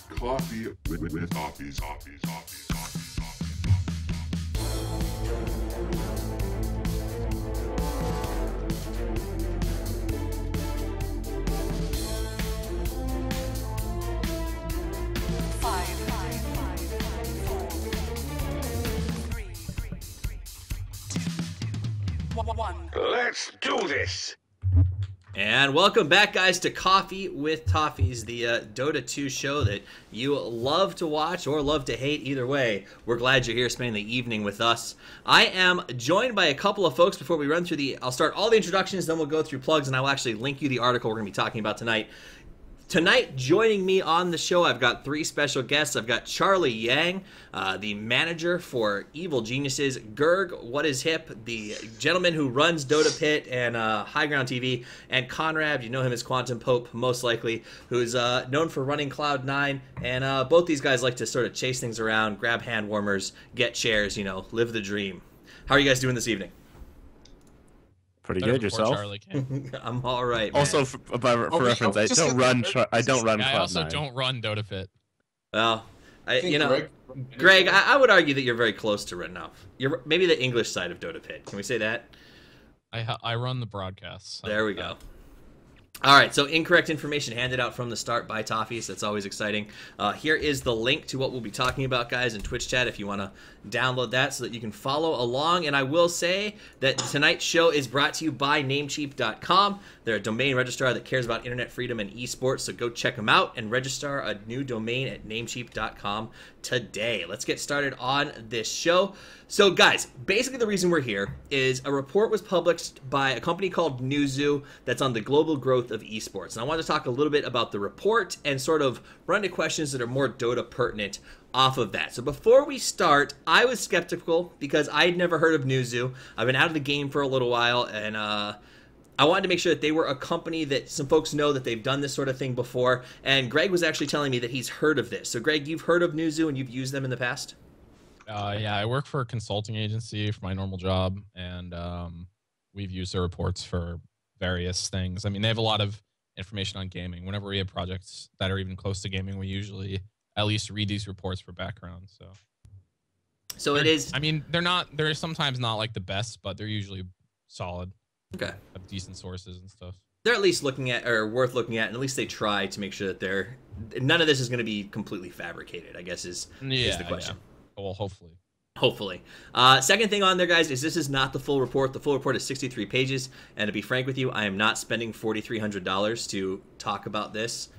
Coffee with Toffees. Let's do this! And welcome back, guys, to Coffee with Toffees, the Dota 2 show that you love to watch or love to hate. Either way, we're glad you're here spending the evening with us. I am joined by a couple of folks before we run through I'll start all the introductions, then we'll go through plugs, and I will actually link you the article we're going to be talking about tonight. Tonight, joining me on the show, I've got three special guests. I've got Charlie Yang, the manager for Evil Geniuses, Gerg, What Is Hip, the gentleman who runs Dota Pit and High Ground TV, and Conrad, you know him as Quantum Pope, most likely, who's known for running Cloud9, and both these guys like to sort of chase things around, grab hand warmers, get chairs, you know, live the dream. How are you guys doing this evening? Pretty good. Yourself? I'm all right, man. Also, for reference, I don't run Cloud9. I also don't run Dota Pit. Well, Greg, I would argue that you're very close to running off. You're maybe the English side of Dota Pit. Can we say that? I run the broadcasts. There we go. All right, so incorrect information handed out from the start by Toffees. That's always exciting. Here is the link to what we'll be talking about, guys, in Twitch chat if you want to download that so that you can follow along. And I will say that tonight's show is brought to you by Namecheap.com. They're a domain registrar that cares about internet freedom and esports, so go check them out and register a new domain at Namecheap.com today. Let's get started on this show. So, guys, basically the reason we're here is a report was published by a company called Newzoo that's on the global growth of esports. And I want to talk a little bit about the report and sort of run into questions that are more Dota pertinent off of that. So before we start, I was skeptical because I had never heard of Newzoo. I've been out of the game for a little while, and I wanted to make sure that they were a company that some folks know that they've done this sort of thing before. And Greg was actually telling me that he's heard of this. So Greg, you've heard of Newzoo and you've used them in the past? Yeah, I work for a consulting agency for my normal job, and we've used their reports for various things. I mean, they have a lot of information on gaming. Whenever we have projects that are even close to gaming, we usually at least read these reports for background. So it is. I mean, they're sometimes not like the best, but they're usually solid. Okay. Have decent sources and stuff. They're at least looking at, or worth looking at, and at least they try to make sure that none of this is going to be completely fabricated, I guess is the question. Yeah. Well, hopefully. Hopefully. Second thing on there, guys, is this is not the full report. The full report is 63 pages, and to be frank with you, I am not spending $4,300 to talk about this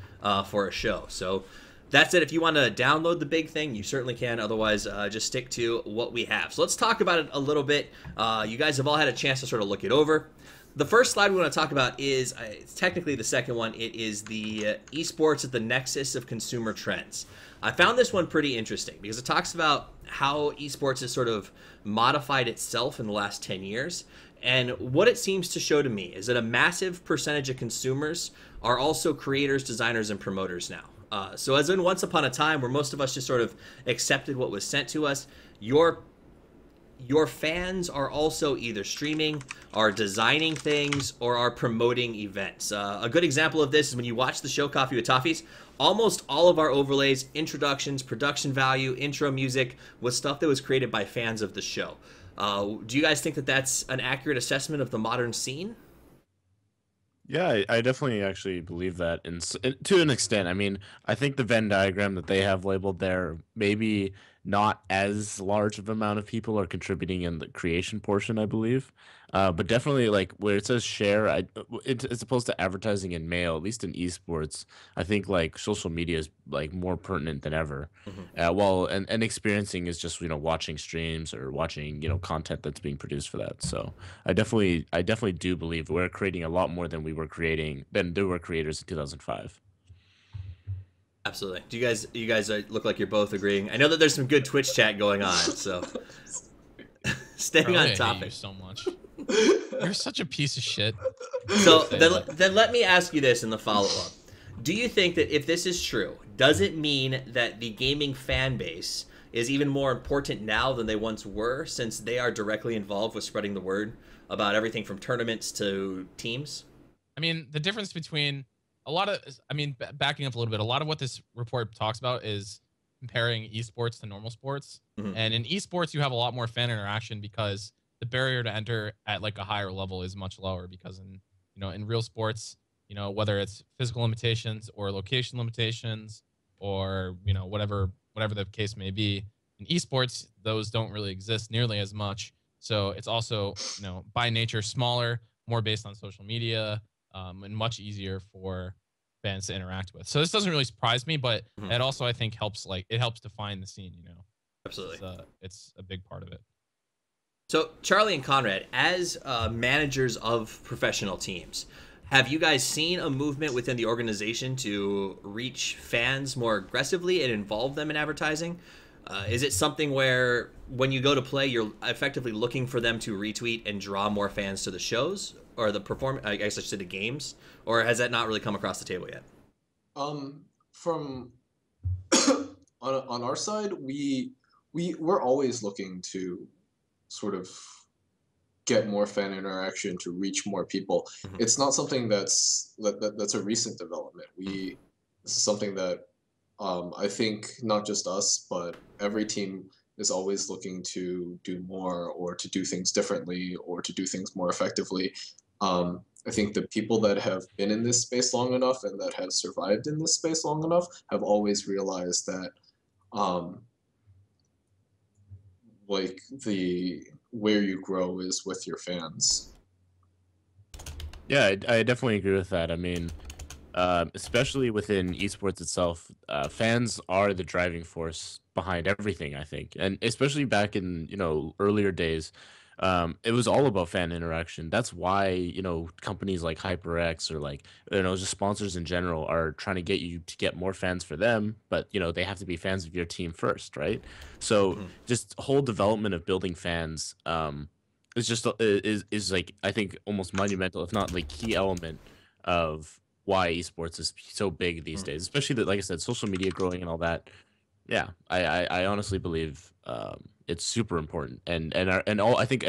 for a show. So that's it. If you want to download the big thing, you certainly can. Otherwise, just stick to what we have. So let's talk about it a little bit. You guys have all had a chance to sort of look it over. The first slide we want to talk about is, it's technically the second one. It is the esports at the nexus of consumer trends. I found this one pretty interesting because it talks about how esports has sort of modified itself in the last 10 years. And what it seems to show to me is that a massive percentage of consumers are also creators, designers, and promoters now. So as in once upon a time where most of us just sort of accepted what was sent to us, your fans are also either streaming, are designing things, or are promoting events. A good example of this is when you watch the show Coffee with Toffees, almost all of our overlays, introductions, production value, intro music was stuff that was created by fans of the show. Do you guys think that that's an accurate assessment of the modern scene? Yeah, I definitely actually believe that to an extent. I mean, I think the Venn diagram that they have labeled there, maybe not as large of an amount of people are contributing in the creation portion, I believe. But definitely, like, where it says share, as opposed to advertising in mail, at least in esports, I think, like, social media is, like, more pertinent than ever. Mm-hmm. And experiencing is just, watching streams or watching, content that's being produced for that. So I definitely do believe we're creating a lot more than there were creators in 2005. Absolutely. Do you guys look like you're both agreeing? I know that there's some good Twitch chat going on, so staying on topic. I hate you so much. You're such a piece of shit. So then let me ask you this in the follow-up. Do you think that if this is true, does it mean that the gaming fan base is even more important now than they once were, since they are directly involved with spreading the word about everything from tournaments to teams? I mean, the difference between a lot of, I mean, backing up a little bit, a lot of what this report talks about is comparing esports to normal sports. And in esports, you have a lot more fan interaction because the barrier to enter at like a higher level is much lower, because in real sports, whether it's physical limitations or location limitations or, whatever the case may be, in esports, those don't really exist nearly as much. So it's also, by nature, smaller, more based on social media, and much easier for fans to interact with. So this doesn't really surprise me, but it also, I think, helps define the scene, Absolutely. It's a big part of it. So Charlie and Conrad, as managers of professional teams, have you guys seen a movement within the organization to reach fans more aggressively and involve them in advertising? Is it something where when you go to play, you're effectively looking for them to retweet and draw more fans to the shows or I guess I should say the games, or has that not really come across the table yet? From on our side, we're always looking to sort of get more fan interaction, to reach more people. It's not something that's a recent development. This is something that I think not just us, but every team is always looking to do more, or to do things differently, or to do things more effectively. I think the people that have been in this space long enough and that have survived in this space long enough have always realized that like where you grow is with your fans. Yeah, I definitely agree with that. I mean, especially within esports itself, fans are the driving force behind everything, I think. And especially back in, earlier days, it was all about fan interaction. That's why, companies like HyperX or like, just sponsors in general are trying to get you to get more fans for them, but, they have to be fans of your team first, right? So just whole development of building fans, is just is like, I think, almost monumental, if not like key element of why esports is so big these days, especially that, like I said, social media growing and all that. Yeah, I honestly believe it's super important, and all I think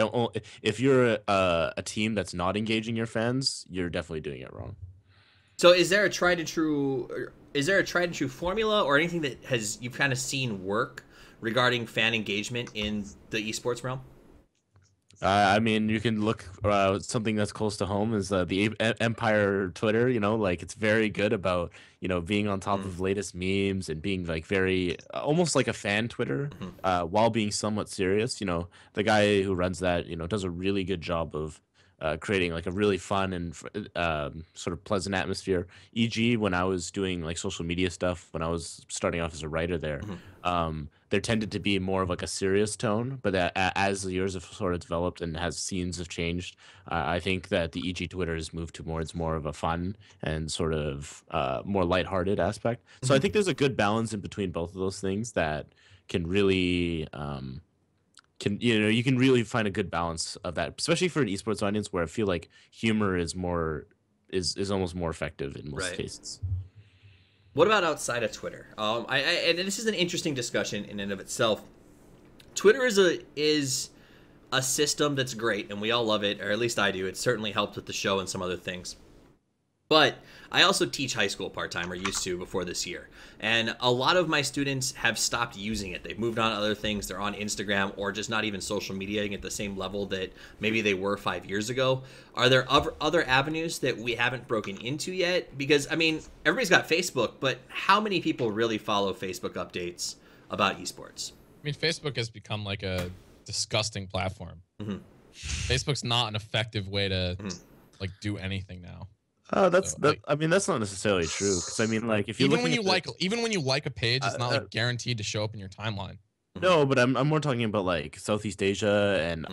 if you're a team that's not engaging your fans, you're definitely doing it wrong. So is there a tried and true formula or anything that you've kind of seen work regarding fan engagement in the esports realm? I mean, you can look something that's close to home is the Empire Twitter. Like it's very good about being on top of latest memes and being like very almost like a fan Twitter, while being somewhat serious. The guy who runs that does a really good job of creating like a really fun and sort of pleasant atmosphere. E.g., when I was doing like social media stuff, when I was starting off as a writer there, there tended to be more of like a serious tone. But as the years have sort of developed and as scenes have changed, I think that the E.g. Twitter has moved towards more of a fun and sort of more lighthearted aspect. So I think there's a good balance in between both of those things that can really you can really find a good balance of that, especially for an esports audience where I feel like humor is almost more effective in most cases. What about outside of Twitter? And this is an interesting discussion in and of itself. Twitter is a system that's great, and we all love it, or at least I do. It certainly helped with the show and some other things. But I also teach high school part-time, or used to before this year. And a lot of my students have stopped using it. They've moved on to other things. They're on Instagram or just not even social media at the same level that maybe they were 5 years ago. Are there other avenues that we haven't broken into yet? Because, I mean, everybody's got Facebook, but how many people really follow Facebook updates about esports? I mean, Facebook has become like a disgusting platform. Facebook's not an effective way to like do anything now. I mean, that's not necessarily true, because I mean, like, if you even when you like a page, it's not like guaranteed to show up in your timeline. No, but I'm more talking about like Southeast Asia and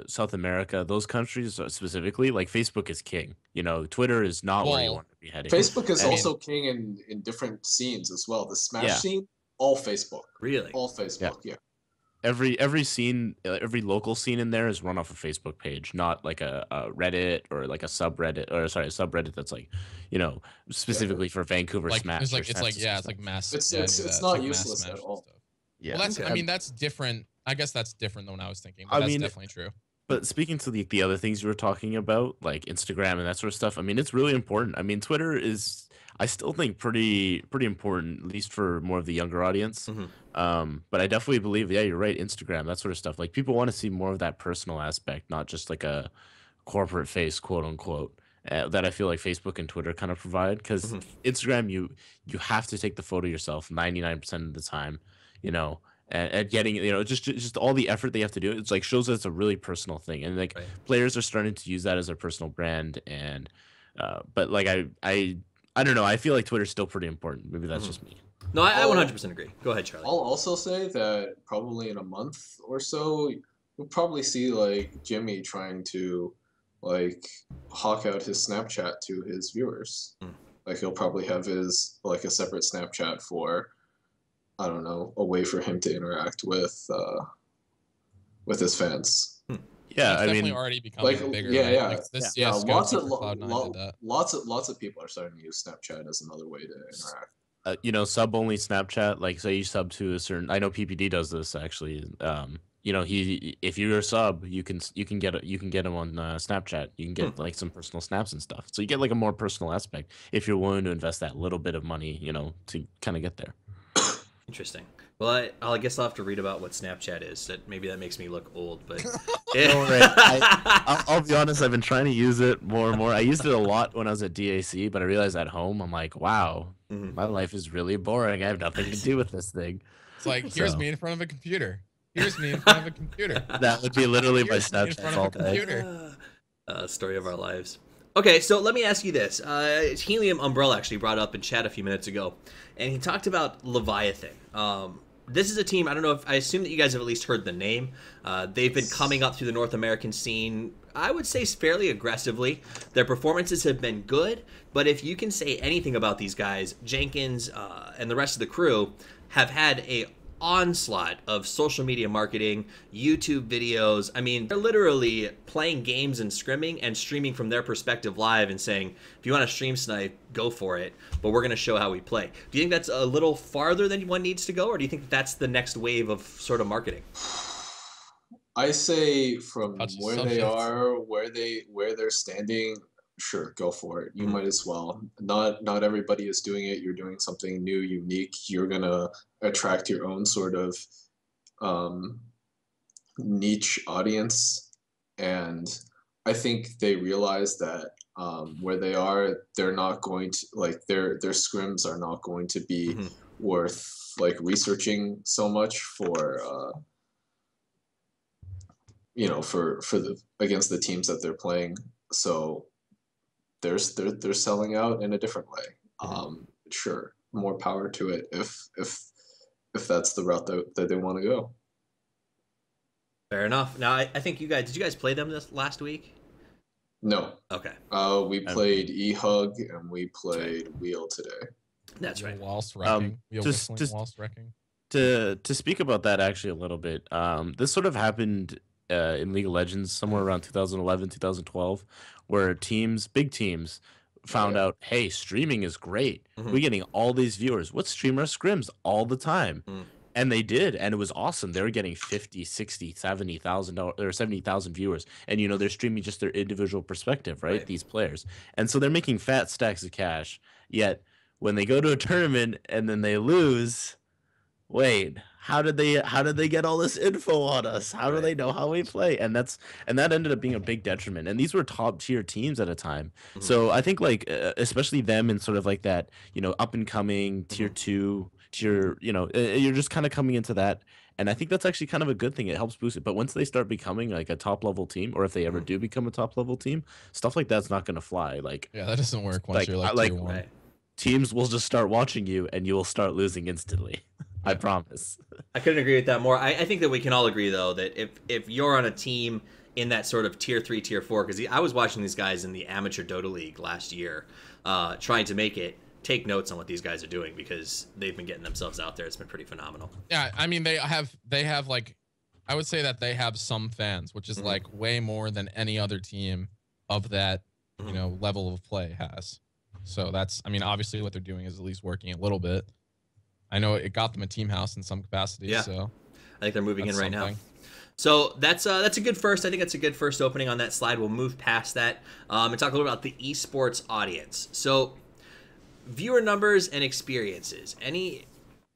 South America, those countries specifically. Like Facebook is king. Twitter is not where you want to be heading. Facebook is also king in different scenes as well. The Smash scene, all Facebook. Really? All Facebook. Yeah. Every scene, every local scene in there is run off a Facebook page, not like a Reddit or like a subreddit, or sorry, a subreddit that's like, specifically for Vancouver Smash. It's like mass. It's not useless at all. Yeah, well, I mean, that's different. I guess that's different than what I was thinking. But that's definitely true. But speaking to the other things you were talking about, like Instagram and that sort of stuff, I mean, it's really important. I mean, Twitter is, I still think pretty important, at least for more of the younger audience. But I definitely believe, yeah, you're right. Instagram, that sort of stuff. Like people want to see more of that personal aspect, not just like a corporate face, quote unquote. That I feel like Facebook and Twitter kind of provide. Because Instagram, you have to take the photo yourself 99% of the time, you know. And getting, you know, just all the effort they have to do, it's like shows that it's a really personal thing, and like Right. players are starting to use that as their personal brand. And but like I don't know. I feel like Twitter's still pretty important. Maybe that's just me. No, I 100% agree. Go ahead, Charlie. I'll also say that probably in a month or so, you'll probably see like Jimmy trying to like hawk out his Snapchat to his viewers. Like he'll probably have his like a separate Snapchat for, I don't know, a way for him to interact with his fans. Yeah, That's I definitely mean, already becoming Like bigger. yeah, Right? yeah. Like this Yeah, CS:GO lots team of for Cloud9 did that. lots of people are starting to use Snapchat as another way to interact. you know, sub only Snapchat. Like, say you sub to a certain. I know PPD does this actually. You know, if you're a sub, you can get him on Snapchat. You can get like some personal snaps and stuff. So you get like a more personal aspect if you're willing to invest that little bit of money, you know, to kind of get there. Interesting. Well, I guess I'll have to read about what Snapchat is. Maybe that makes me look old, but No, right. I'll be honest. I've been trying to use it more and more. I used it a lot when I was at DAC, but I realized at home, I'm like, wow, my life is really boring. I have nothing to do with this thing. It's like, here's me in front of a computer. Here's me in front of a computer. That would be literally my Here's me in Snapchat front of a all day. computer. Story of our lives. Okay, so let me ask you this. Helium Umbrella actually brought up in chat a few minutes ago, and he talked about Leviathan. This is a team, I don't know if, I assume that you guys have at least heard the name. They've been coming up through the North American scene, I would say fairly aggressively. Their performances have been good, but if you can say anything about these guys, Jenkins and the rest of the crew have had a onslaught of social media marketing, YouTube videos. I mean, they're literally playing games and scrimming and streaming from their perspective live and saying, if you want to stream snipe, go for it, but we're going to show how we play. Do you think that's a little farther than one needs to go, or do you think that's the next wave of sort of marketing? I say from Touch where subject. they are, where they're standing, sure, go for it. You might as well. Not everybody is doing it. You're doing something new, unique. You're gonna attract your own sort of niche audience, and I think they realize that where they are, they're not going to like their scrims are not going to be worth like researching so much for you know, for the against the teams that they're playing. So they're selling out in a different way. Sure, more power to it if that's the route that they want to go. Fair enough. Now, I think did you guys play them this last week? No. Okay. We played E-Hug and we played Wheel today. That's right. Whilst wrecking. just- Whilst wrecking. To speak about that actually a little bit, this sort of happened in League of Legends somewhere around 2011, 2012, where big teams, found out, hey, streaming is great. We're getting all these viewers. Let's stream our scrims all the time. And they did, and it was awesome. They were getting 50, 60, 70,000 or 70,000 viewers. And you know, they're streaming just their individual perspective, right? These players. And so they're making fat stacks of cash. Yet when they go to a tournament and then they lose, wait, how did they get all this info on us? How do they know how we play? And that ended up being a big detriment. And these were top tier teams at a time. So I think like especially them and sort of like that, you know, up and coming tier 2, tier, you know, you're just kind of coming into that. And I think that's actually kind of a good thing. It helps boost it. But once they start becoming like a top level team, or if they ever do become a top level team, stuff like that's not going to fly. Like, Yeah, that doesn't work once you're like tier 1. teams will just start watching you and you will start losing instantly. I promise. I couldn't agree with that more. I think that we can all agree, though, that if you're on a team in that sort of tier 3, tier 4, because I was watching these guys in the amateur Dota League last year, trying to make it, take notes on what these guys are doing, because they've been getting themselves out there. It's been pretty phenomenal. Yeah, I mean, they have like, I would say that they have some fans, which is like way more than any other team of that, you know, level of play has. So that's, I mean, obviously what they're doing is at least working a little bit. I know it got them a team house in some capacity. Yeah. So I think they're moving in right something. now. So that's a good first. I think that's a good first opening on that slide. We'll move past that and talk a little about the esports audience. So viewer numbers and experiences.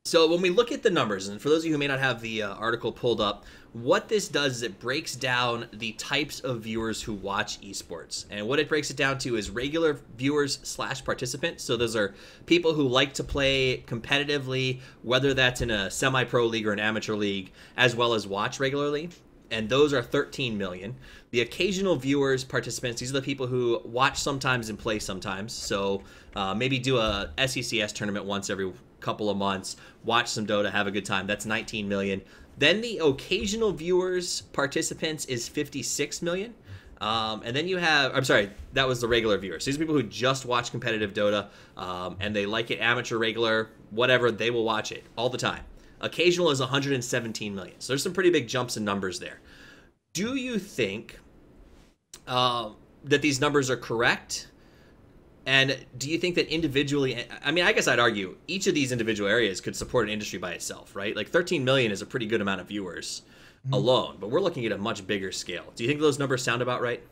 So when we look at the numbers, and for those of you who may not have the article pulled up, what this does is it breaks down the types of viewers who watch esports. And what it breaks it down to is regular viewers / participants. So those are people who like to play competitively, whether that's in a semi-pro league or an amateur league, as well as watch regularly. And those are 13 million. The occasional viewers, participants, these are the people who watch sometimes and play sometimes. So maybe do a SECS tournament once every couple of months, watch some Dota, have a good time. That's 19 million. Then the occasional viewers, participants is 56 million. And then you have, I'm sorry, that was the regular viewers. These are people who just watch competitive Dota and they like it amateur, regular, whatever, they will watch it all the time. Occasional is 117 million. So there's some pretty big jumps in numbers there. Do you think that these numbers are correct? And do you think that individually, I mean, I guess I'd argue each of these individual areas could support an industry by itself, right? Like 13 million is a pretty good amount of viewers alone, but we're looking at a much bigger scale. Do you think those numbers sound about right?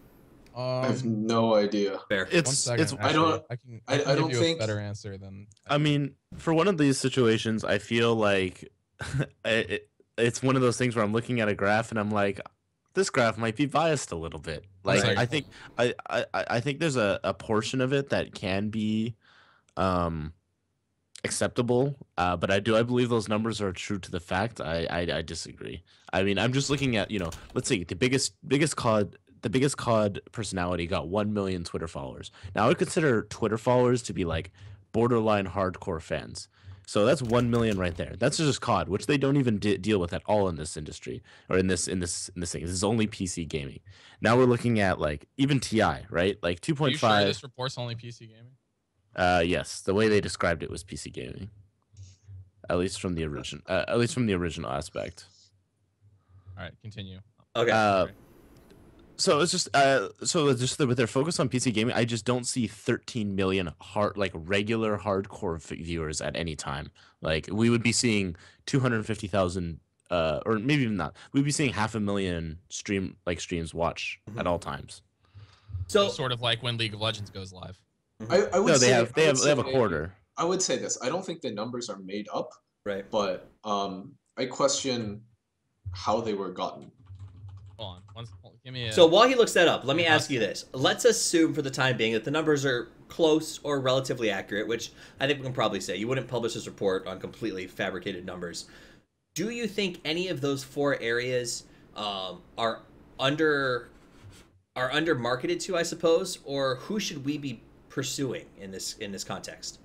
I have no idea. Fair. I don't give you think a better answer than. I mean, for one of these situations, I feel like it's one of those things where I'm looking at a graph and I'm like, this graph might be biased a little bit. Like I think I think there's a portion of it that can be acceptable, but I believe those numbers are true to the fact. I disagree. I mean, I'm just looking at, let's see, the biggest COD personality got 1 million Twitter followers. Now I would consider Twitter followers to be like borderline hardcore fans. So that's 1 million right there. That's just COD, which they don't even deal with at all in this industry or in this thing. This is only PC gaming. Now we're looking at like even TI, right? Like 2.5. Are you sure this report's only PC gaming? Yes, the way they described it was PC gaming. At least from the original aspect. All right, continue. Okay. So it's just with their focus on PC gaming, I just don't see 13 million regular hardcore viewers at any time. Like we would be seeing 250,000 or maybe even not. We'd be seeing 500,000 streams watch at all times. So sort of like when League of Legends goes live. I would they say have a quarter. I would say this. I don't think the numbers are made up. Right. But I question how they were gotten. Hold on. Give me So while he looks that up, let me ask you this. Let's assume for the time being that the numbers are close or relatively accurate, which I think we can probably say. You wouldn't publish this report on completely fabricated numbers. Do you think any of those 4 areas are under marketed to, I suppose, or who should we be pursuing in this context?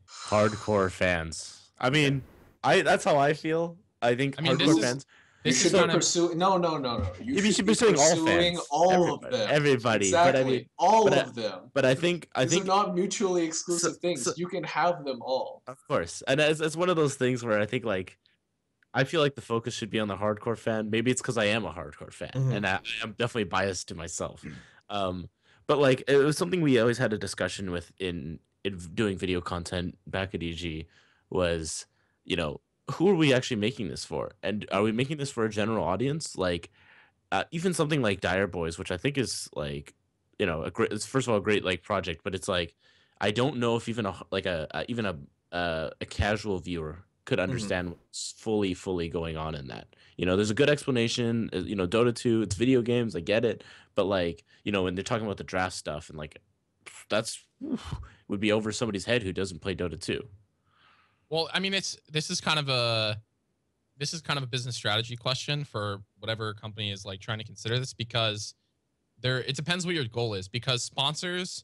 Hardcore fans. I mean, that's how I feel. I think hardcore fans. You should be pursuing. No. You should be pursuing all fans. All of them. Everybody. Exactly. But I mean, all of them. But I think these are not mutually exclusive things. You can have them all. Of course, and it's one of those things where I think I feel like the focus should be on the hardcore fan. Maybe it's because I am a hardcore fan, and I'm definitely biased to myself. But it was something we always had a discussion with in doing video content back at EG was, who are we actually making this for? And are we making this for a general audience? Even something like Dire Boys, which I think is it's first of all a great project, but it's I don't know if even a casual viewer could understand what's fully going on in that. There's a good explanation. Dota 2, it's video games, I get it, but when they're talking about the draft stuff and that's would be over somebody's head who doesn't play Dota 2. Well, I mean, this is kind of a business strategy question for whatever company is trying to consider this, because it depends what your goal is, because sponsors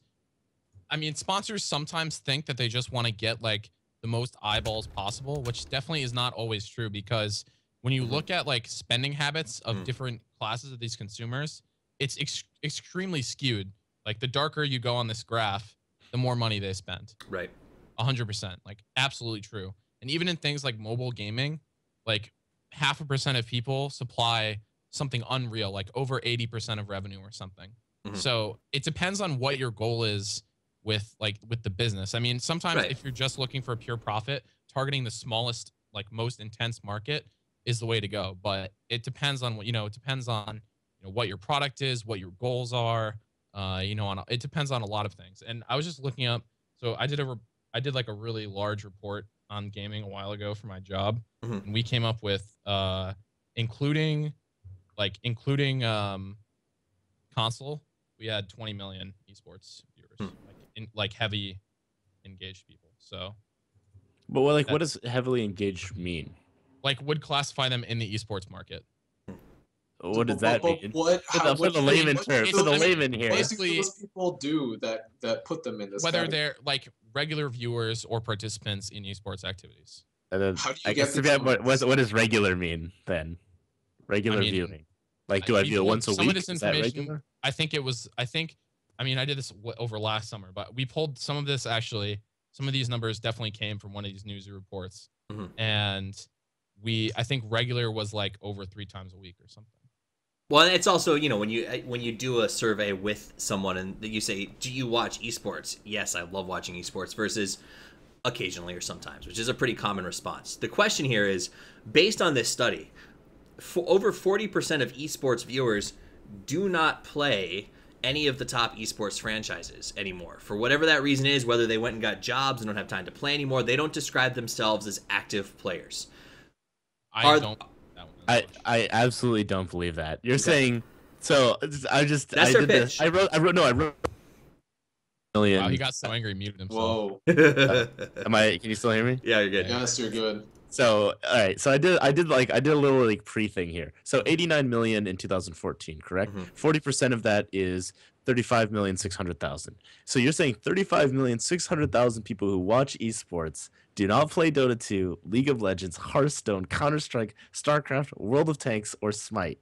sometimes think that they just want to get the most eyeballs possible, which definitely is not always true, because when you look at spending habits of different classes of these consumers, it's extremely skewed. The darker you go on this graph, the more money they spend. Right. 100%, absolutely true. And even in things like mobile gaming, 0.5% of people supply something unreal, over 80% of revenue or something. So it depends on what your goal is with the business. I mean, sometimes if you're just looking for a pure profit, targeting the smallest, most intense market is the way to go. But it depends on what, it depends on what your product is, what your goals are, it depends on a lot of things. And I was just looking up So I did like a really large report on gaming a while ago for my job, Mhm. and we came up with including console, we had 20 million esports viewers, like heavy engaged people. So, But what does heavily engaged mean? like, would classify them in the esports market. What does that mean? What? For the layman term, for the layman here. What do those people do that put them in this? Whether category? they're like regular viewers or participants in esports activities. And then How do you I get guess the what does regular mean then? Regular viewing. Like, do I view it once a some week? Of this Is that information, regular? I mean, I did this over last summer, but we pulled some of this actually. Some of these numbers definitely came from one of these news reports, and I think regular was like over 3 times a week or something. Well, it's also, you know, when you do a survey with someone and you say, "Do you watch esports?" Yes, I love watching esports. Versus occasionally or sometimes, which is a pretty common response. The question here is, based on this study, over 40% of esports viewers do not play any of the top esports franchises anymore. For whatever that reason is, whether they went and got jobs and don't have time to play anymore, they don't describe themselves as active players. I absolutely don't believe that. You're saying so. That's their pitch. I wrote million. Wow, he got so angry, muted himself. Whoa. Can you still hear me? Yeah, you're good. Yes, you're good. So, all right. So I did a little like pre thing here. So 89 million in 2014, correct? 40% of that is 35,600,000. So you're saying 35,600,000 people who watch esports do not play Dota 2, League of Legends, Hearthstone, Counter-Strike, StarCraft, World of Tanks, or Smite.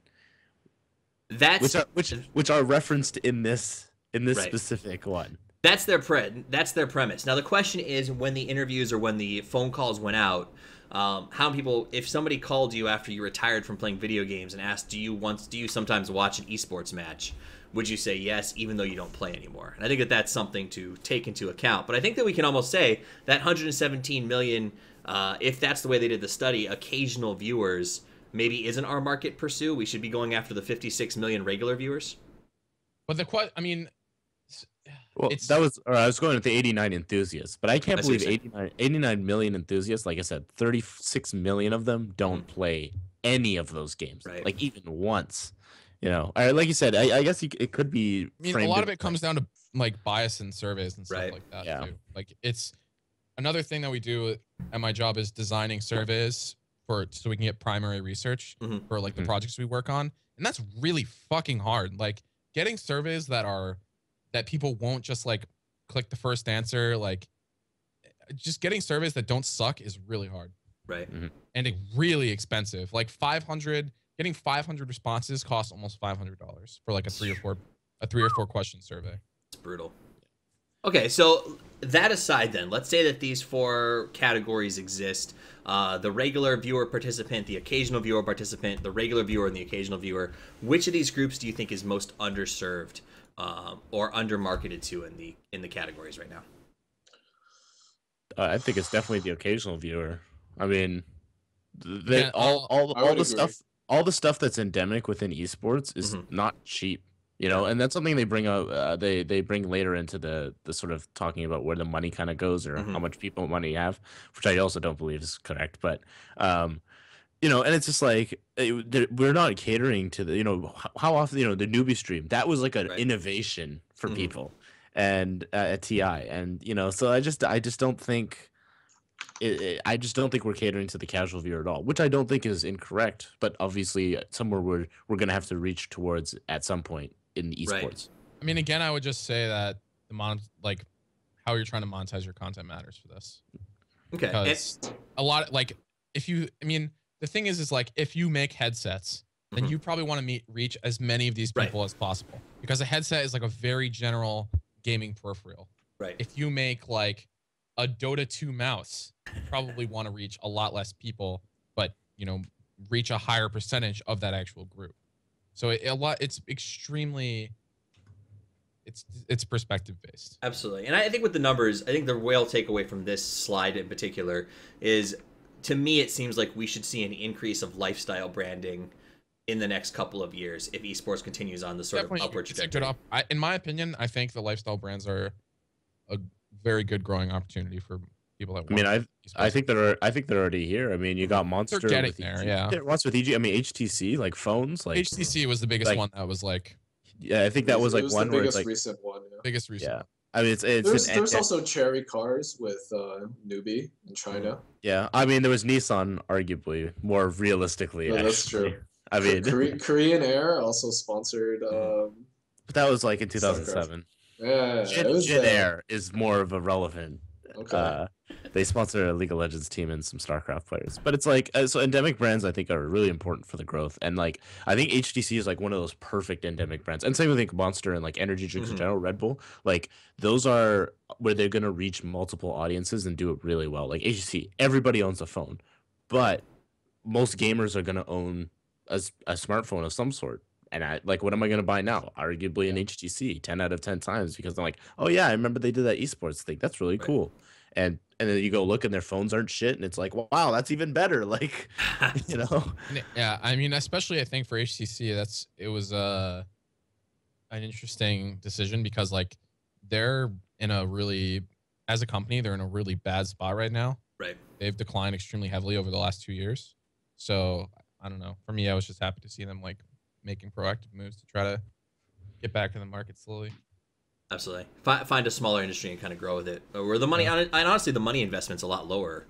Which are referenced in this specific one. That's their premise. Now the question is, when the interviews or when the phone calls went out, how many people, if somebody called you after you retired from playing video games and asked, do you sometimes watch an esports match, would you say yes, even though you don't play anymore? And I think that's something to take into account. But I think that we can almost say that 117 million, if that's the way they did the study, occasional viewers maybe isn't our market pursue. We should be going after the 56 million regular viewers. But I was going with the 89 enthusiasts, but I can't believe 89 million enthusiasts. Like I said, 36 million of them don't play any of those games, like even once. You know, like you said, I guess it could be. I mean, a lot of it comes down to like bias in surveys and stuff like that too. Like, it's another thing that we do at my job is designing surveys so we can get primary research for like the projects we work on, and that's really fucking hard. Like, getting surveys that people won't just like click the first answer, like just getting surveys that don't suck is really hard. Right. And it's really expensive. Like getting 500 responses costs almost $500 for like a 3 or 4 question survey. It's brutal. Okay, so that aside then, let's say that these 4 categories exist. The regular viewer participant, the occasional viewer participant, the regular viewer, and the occasional viewer. Which of these groups do you think is most underserved or undermarketed to in the categories right now? I think it's definitely the occasional viewer. I mean, all the stuff that's endemic within esports is not cheap, you know, and that's something they bring up. They bring later into the sort of talking about where the money kind of goes or how much money have, which I also don't believe is correct. But you know, and it's just like we're not catering to the, you know, how often, you know, the newbie stream, that was like an innovation for people and at TI, and you know, so I just don't think. I just don't think we're catering to the casual viewer at all, which I don't think is incorrect. But obviously, somewhere we're going to have to reach towards at some point in esports. Right. I mean, again, I would just say that how you're trying to monetize your content matters for this. Okay. Because a lot, like, the thing is like, if you make headsets, then you probably want to reach as many of these people as possible, because a headset is like a very general gaming peripheral. Right. If you make like a Dota 2 mouse, you probably want to reach a lot less people, but, you know, reach a higher percentage of that actual group. So it's extremely, it's perspective based. Absolutely. And I think with the numbers, I think the real takeaway from this slide in particular is, to me, it seems like we should see an increase of lifestyle branding in the next couple of years if esports continues on the sort of upward trajectory. In my opinion, I think the lifestyle brands are a very good growing opportunity for people that I mean, want. I think they're already here. I mean, you got Monster They're getting with there, EG. yeah. Monster with EG. I mean, HTC, like phones, like HTC was the biggest one that was like yeah. I think that was It like was one the where it's biggest like recent one. Yeah. biggest recent yeah. one. I mean, There's also Cherry Cars with Newbie in China. yeah. I mean, there was Nissan, arguably more realistically. No, that's actually, true. I mean, Korean Air also sponsored. but that was like in StarCraft. 2007. Yeah, it was Jin Air is more of a relevant. Okay. They sponsor a League of Legends team and some StarCraft players, but it's like so endemic brands I think are really important for the growth, and like I think HTC is like one of those perfect endemic brands, and same with like Monster and like energy drinks in general, Red Bull, like those are where they're gonna reach multiple audiences and do it really well. Like HTC, everybody owns a phone, but most gamers are gonna own a smartphone of some sort. And I like, what am I going to buy now? Arguably an HTC 10 out of 10 times because I'm like, oh yeah, I remember they did that esports thing. That's really cool. And then you go look and their phones aren't shit. And it's like, wow, that's even better. Like, you know? Yeah. I mean, especially I think for HTC, it was an interesting decision because like they're in a really, as a company, they're in a really bad spot right now. Right. They've declined extremely heavily over the last 2 years. So I don't know. For me, I was just happy to see them like making proactive moves to try to get back in the market slowly. Absolutely. Find a smaller industry and kind of grow with it. Where the money, and honestly, the money investment's a lot lower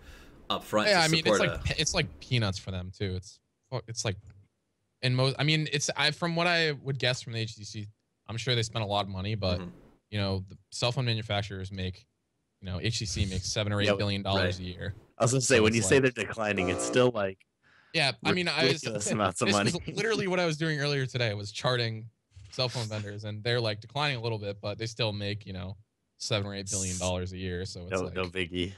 up front. Yeah, I mean, it's like peanuts for them too. It's like, in most, I mean, from what I would guess from the HTC, I'm sure they spent a lot of money, but you know, the cell phone manufacturers make, you know, HTC makes $7 or $8 billion a year. I was gonna say, when you say they're declining, it's still like, yeah, I mean, amounts of money. Was literally what I was doing earlier today was charting cell phone vendors, and they're like declining a little bit, but they still make, you know, $7 or $8 billion a year. So it's no biggie.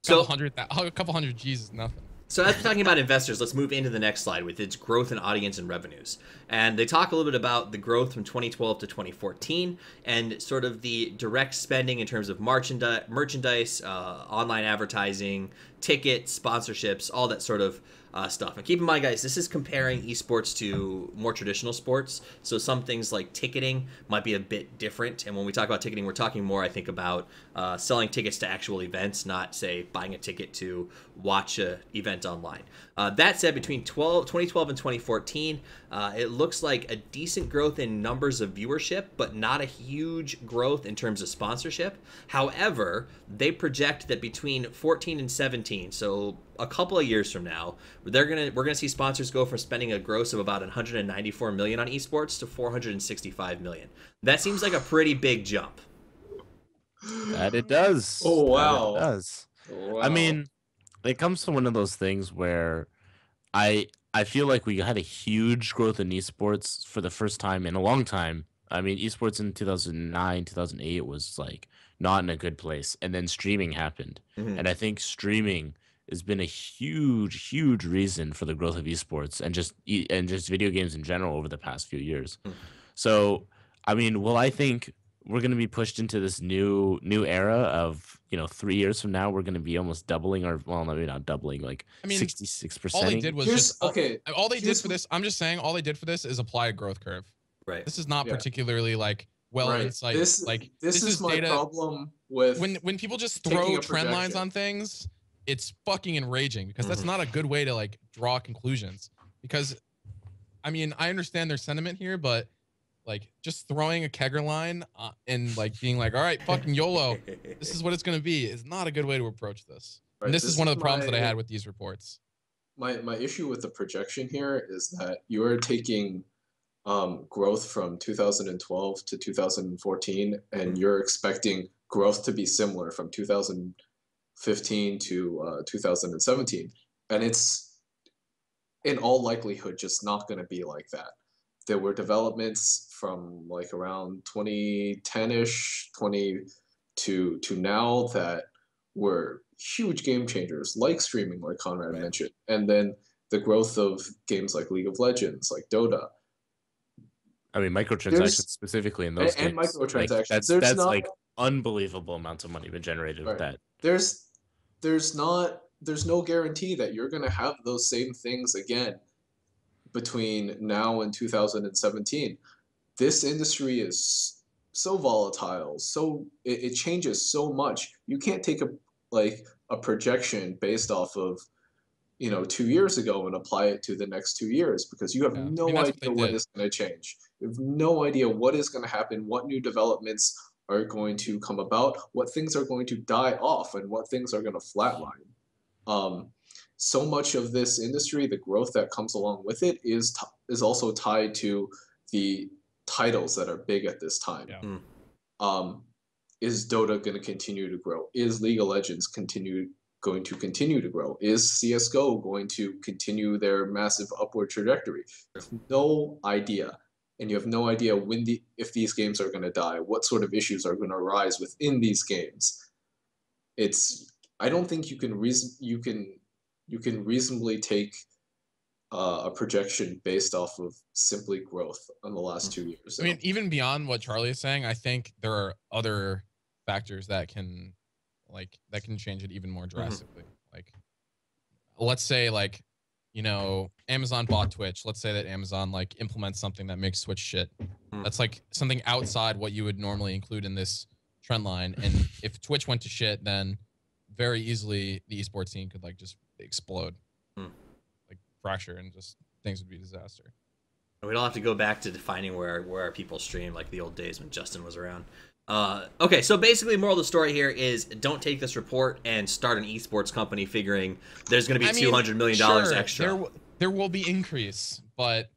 A couple hundred G's is nothing. So as we're talking about investors, let's move into the next slide with its growth in audience and revenues. And they talk a little bit about the growth from 2012 to 2014 and sort of the direct spending in terms of merchandise, online advertising, tickets, sponsorships, all that sort of stuff. And keep in mind, guys, this is comparing esports to more traditional sports. So some things like ticketing might be a bit different. And when we talk about ticketing, we're talking more, I think, about selling tickets to actual events, not, say, buying a ticket to watch an event online. That said, between 2012 and 2014, it looks like a decent growth in numbers of viewership, but not a huge growth in terms of sponsorship. However, they project that between 14 and 17, so a couple of years from now, we're gonna see sponsors go from spending a gross of about 194 million on esports to 465 million. That seems like a pretty big jump. That it does. Oh wow. That it does. Wow. I mean, it comes to one of those things where I feel like we had a huge growth in esports for the first time in a long time. I mean, esports in 2009, 2008 was like not in a good place, and then streaming happened, and I think streaming has been a huge reason for the growth of esports and just video games in general over the past few years. So, I mean, I think we're going to be pushed into this new era of, you know, 3 years from now, we're going to be almost doubling our, well, maybe not doubling, like 66%. All they did was all they did for this, I'm just saying, all they did for this is apply a growth curve. Right. This is not particularly like insight. This is my data. problem with when people just throw trend lines on things, it's fucking enraging because that's not a good way to like draw conclusions. Because, I mean, I understand their sentiment here, but like just throwing a kegger line and like being like, all right, fucking YOLO, this is what it's going to be, is not a good way to approach this. Right, and this is one of the problems that I had with these reports. My issue with the projection here is that you are taking growth from 2012 to 2014, and you're expecting growth to be similar from 2015 to 2017. And it's in all likelihood just not going to be like that. There were developments from like around 2010-ish, to now that were huge game changers, like streaming, like Conrad mentioned. And then the growth of games like League of Legends, like Dota. I mean, microtransactions specifically in those games. And microtransactions. Like, that's like unbelievable amounts of money been generated with that. There's no guarantee that you're going to have those same things again between now and 2017. This industry is so volatile, so it changes so much. You can't take a projection based off of 2 years ago and apply it to the next 2 years, because you have Yeah. I mean, no that's what they idea what did. is going to change. You have no idea what is going to happen, what new developments are going to come about, what things are going to die off, and what things are going to flatline. So much of this industry, the growth that comes along with it, is also tied to the titles that are big at this time. Yeah. Um, is Dota going to continue to grow? Is League of Legends going to continue to grow? Is CSGO going to continue their massive upward trajectory? You have no idea. And you have no idea if these games are going to die, what sort of issues are going to arise within these games. I don't think you can reasonably take a projection based off of simply growth in the last 2 years. I mean, even beyond what Charlie is saying, I think there are other factors that can change it even more drastically. Like, let's say Amazon bought Twitch. Let's say that Amazon implements something that makes Twitch shit. That's something outside what you would normally include in this trend line. And if Twitch went to shit, then very easily the esports scene could just explode, fracture, and just things would be a disaster. We don't have to go back to defining where our people stream like the old days when Justin was around. Okay, so basically, moral of the story here is don't take this report and start an esports company figuring there's going to be $200 million extra. There will be increase, but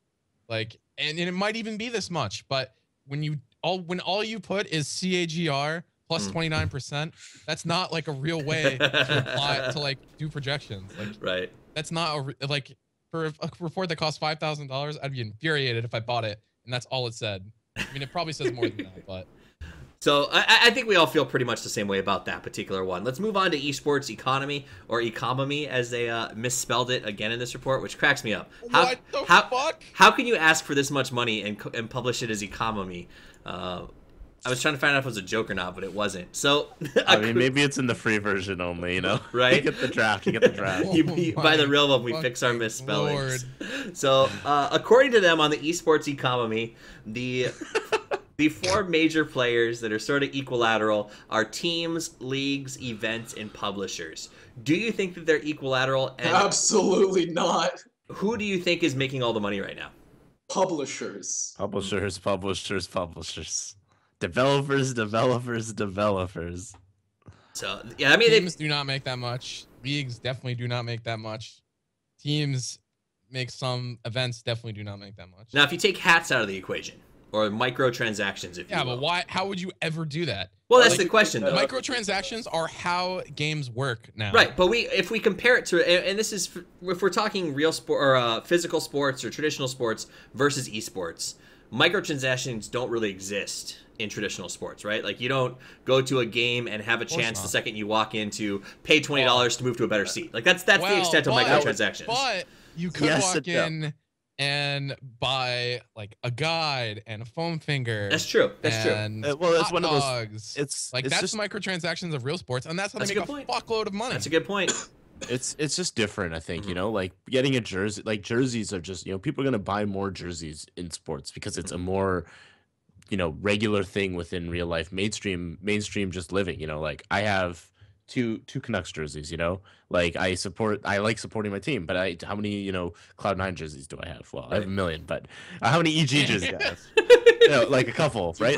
and it might even be this much. But when all you put is CAGR plus 29%, that's not a real way to apply to do projections. Right. That's not for a report that costs $5,000. I'd be infuriated if I bought it and that's all it said. I mean, it probably says more than that, but. So I think we all feel pretty much the same way about that particular one. Let's move on to esports economy, or economy as they misspelled it again in this report, which cracks me up. What the fuck? How can you ask for this much money and publish it as economy? I was trying to find out if it was a joke or not, but it wasn't. So I mean, maybe it's in the free version only, right? You get the draft. You get the draft. You buy the real one, we fix our misspellings. Lord. So according to them, on the esports economy, the four major players that are sort of equilateral are teams, leagues, events, and publishers. Do you think that they're equilateral? And absolutely not. Who do you think is making all the money right now? Publishers. Developers. So yeah, I mean, teams do not make that much. Leagues definitely do not make that much. Teams make some. Events definitely do not make that much. Now, if you take hats out of the equation, or microtransactions, if you will. But why? How would you ever do that? Well, that's the question, though. Microtransactions are how games work now. Right, but if we compare it to, and this is if we're talking real sport or physical sports or traditional sports versus esports, microtransactions don't really exist in traditional sports, right? Like, you don't go to a game and have a chance the second you walk in to pay $20 to move to a better seat. Like, that's the extent of microtransactions. But you could walk in and buy a guide and a foam finger. That's true. That's true. Well, it's one of those. That's just microtransactions of real sports, and that's how they make a fuckload of money. That's a good point. It's just different, I think. Getting a jersey, jerseys are just people are gonna buy more jerseys in sports because it's a more regular thing within real life, mainstream just living. I have two Canucks jerseys. I like supporting my team, but how many Cloud9 jerseys do I have? Well, I have a million, but how many EG jerseys do I have? A couple, right?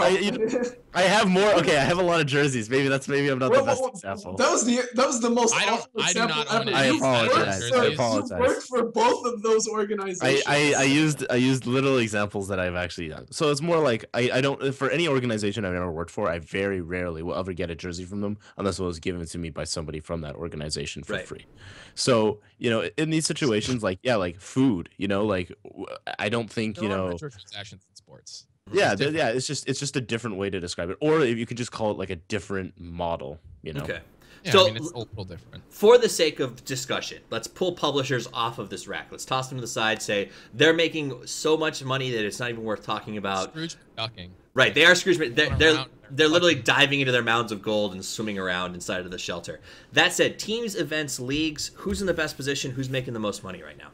I have more. Okay, I have a lot of jerseys. Maybe I'm not the best example. That was the most awful example ever. I apologize. You worked for both of those organizations. I used little examples that I've actually done. So it's more like I don't, for any organization I've ever worked for, I very rarely will ever get a jersey from them unless it was given to me by somebody from that organization for free. So in these situations, food, I don't think microtransactions in sports. Yeah, it's just a different way to describe it, or if you could just call it a different model. Okay. Yeah, so it's a little different. For the sake of discussion, let's pull publishers off of this rack. Let's toss them to the side. Say they're making so much money that it's not even worth talking about. Scrooge ducking. Right, they are Scrooge. They're literally diving into their mounds of gold and swimming around inside of the shelter. That said, teams, events, leagues, who's in the best position? Who's making the most money right now?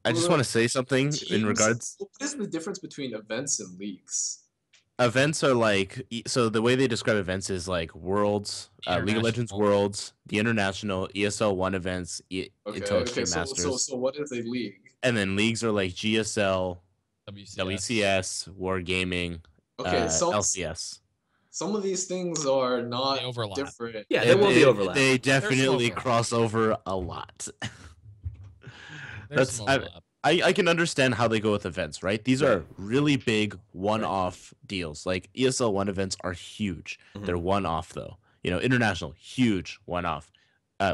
I just want to say something in regards. What is the difference between events and leagues? Events are like so the way they describe events is like Worlds, League of Legends International. Worlds, the International ESL One events, Okay. Intel Okay. Extreme Masters, So what is a league? and then leagues are like GSL, WCS. WCS, Wargaming, Okay. LCS. Some of these things are They not overlap. different. Yeah, there will be overlap. They There's some definitely overlap. cross over a lot. There's some overlap. I can understand how they go with events, right? These are Right. really big one-off deals. Like ESL One events are huge. Mhm. They're one-off though. You know, international, huge one-off.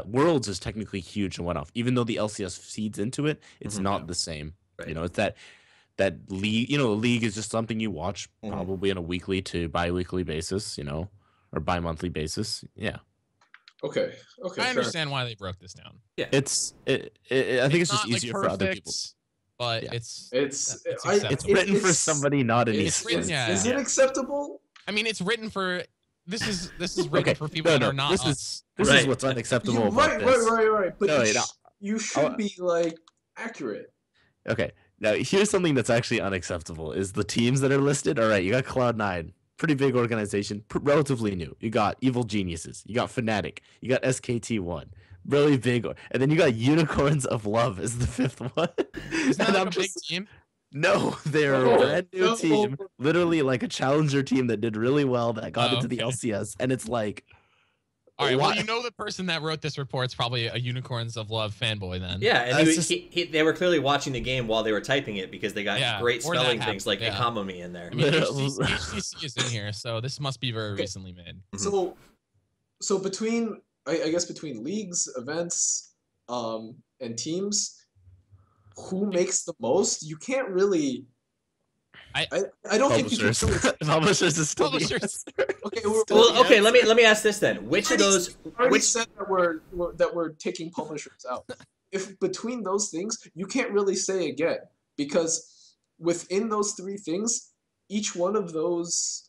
Worlds is technically huge and one-off. Even though the LCS feeds into it, it's Mhm. not the same. Right. You know, it's that league. You know, a league is just something you watch Mhm. probably on a weekly to bi-weekly basis. You know, or bi-monthly basis. Yeah, Okay. Okay. I fair understand why they broke this down. I think it's just not, easier for other people. But Yeah. it's It's acceptable. It's written for it's- somebody not an it's written- esports. yeah. Is it acceptable? I mean, it's written for this is written for people that are not this us. This Right. is what's unacceptable Right. about this. Right. But No, you, no. you should be like accurate. Okay, now here's something that's actually unacceptable: is the teams that are listed. All right, you got Cloud9, pretty big organization, relatively new. You got Evil Geniuses, you got Fnatic, you got SKT1, really big, and then you got Unicorns of Love as the fifth one. Isn't that And like I'm a big team? No, they're No, a brand new no. team, literally like a challenger team that did really well that got Oh, into the okay. LCS, and it's like, All right. Well, why- you know the person that wrote this report's probably a Unicorns of Love fanboy then. Yeah, and That's they were clearly watching the game while they were typing it because they got Yeah, great or that spelling happened, things like yeah. economy in there. I mean, Literally. HCC is in here, so this must be very Okay. recently made. So between I guess between leagues, events, and teams, who makes the most? You can't really. I don't think you can. Publishers. Really, Publishers is still the Publishers. answer. okay. Well, okay, let me ask this then. Which of already- those already which said that we're taking publishers out. If between those things, you can't really say again because within those three things, each one of those.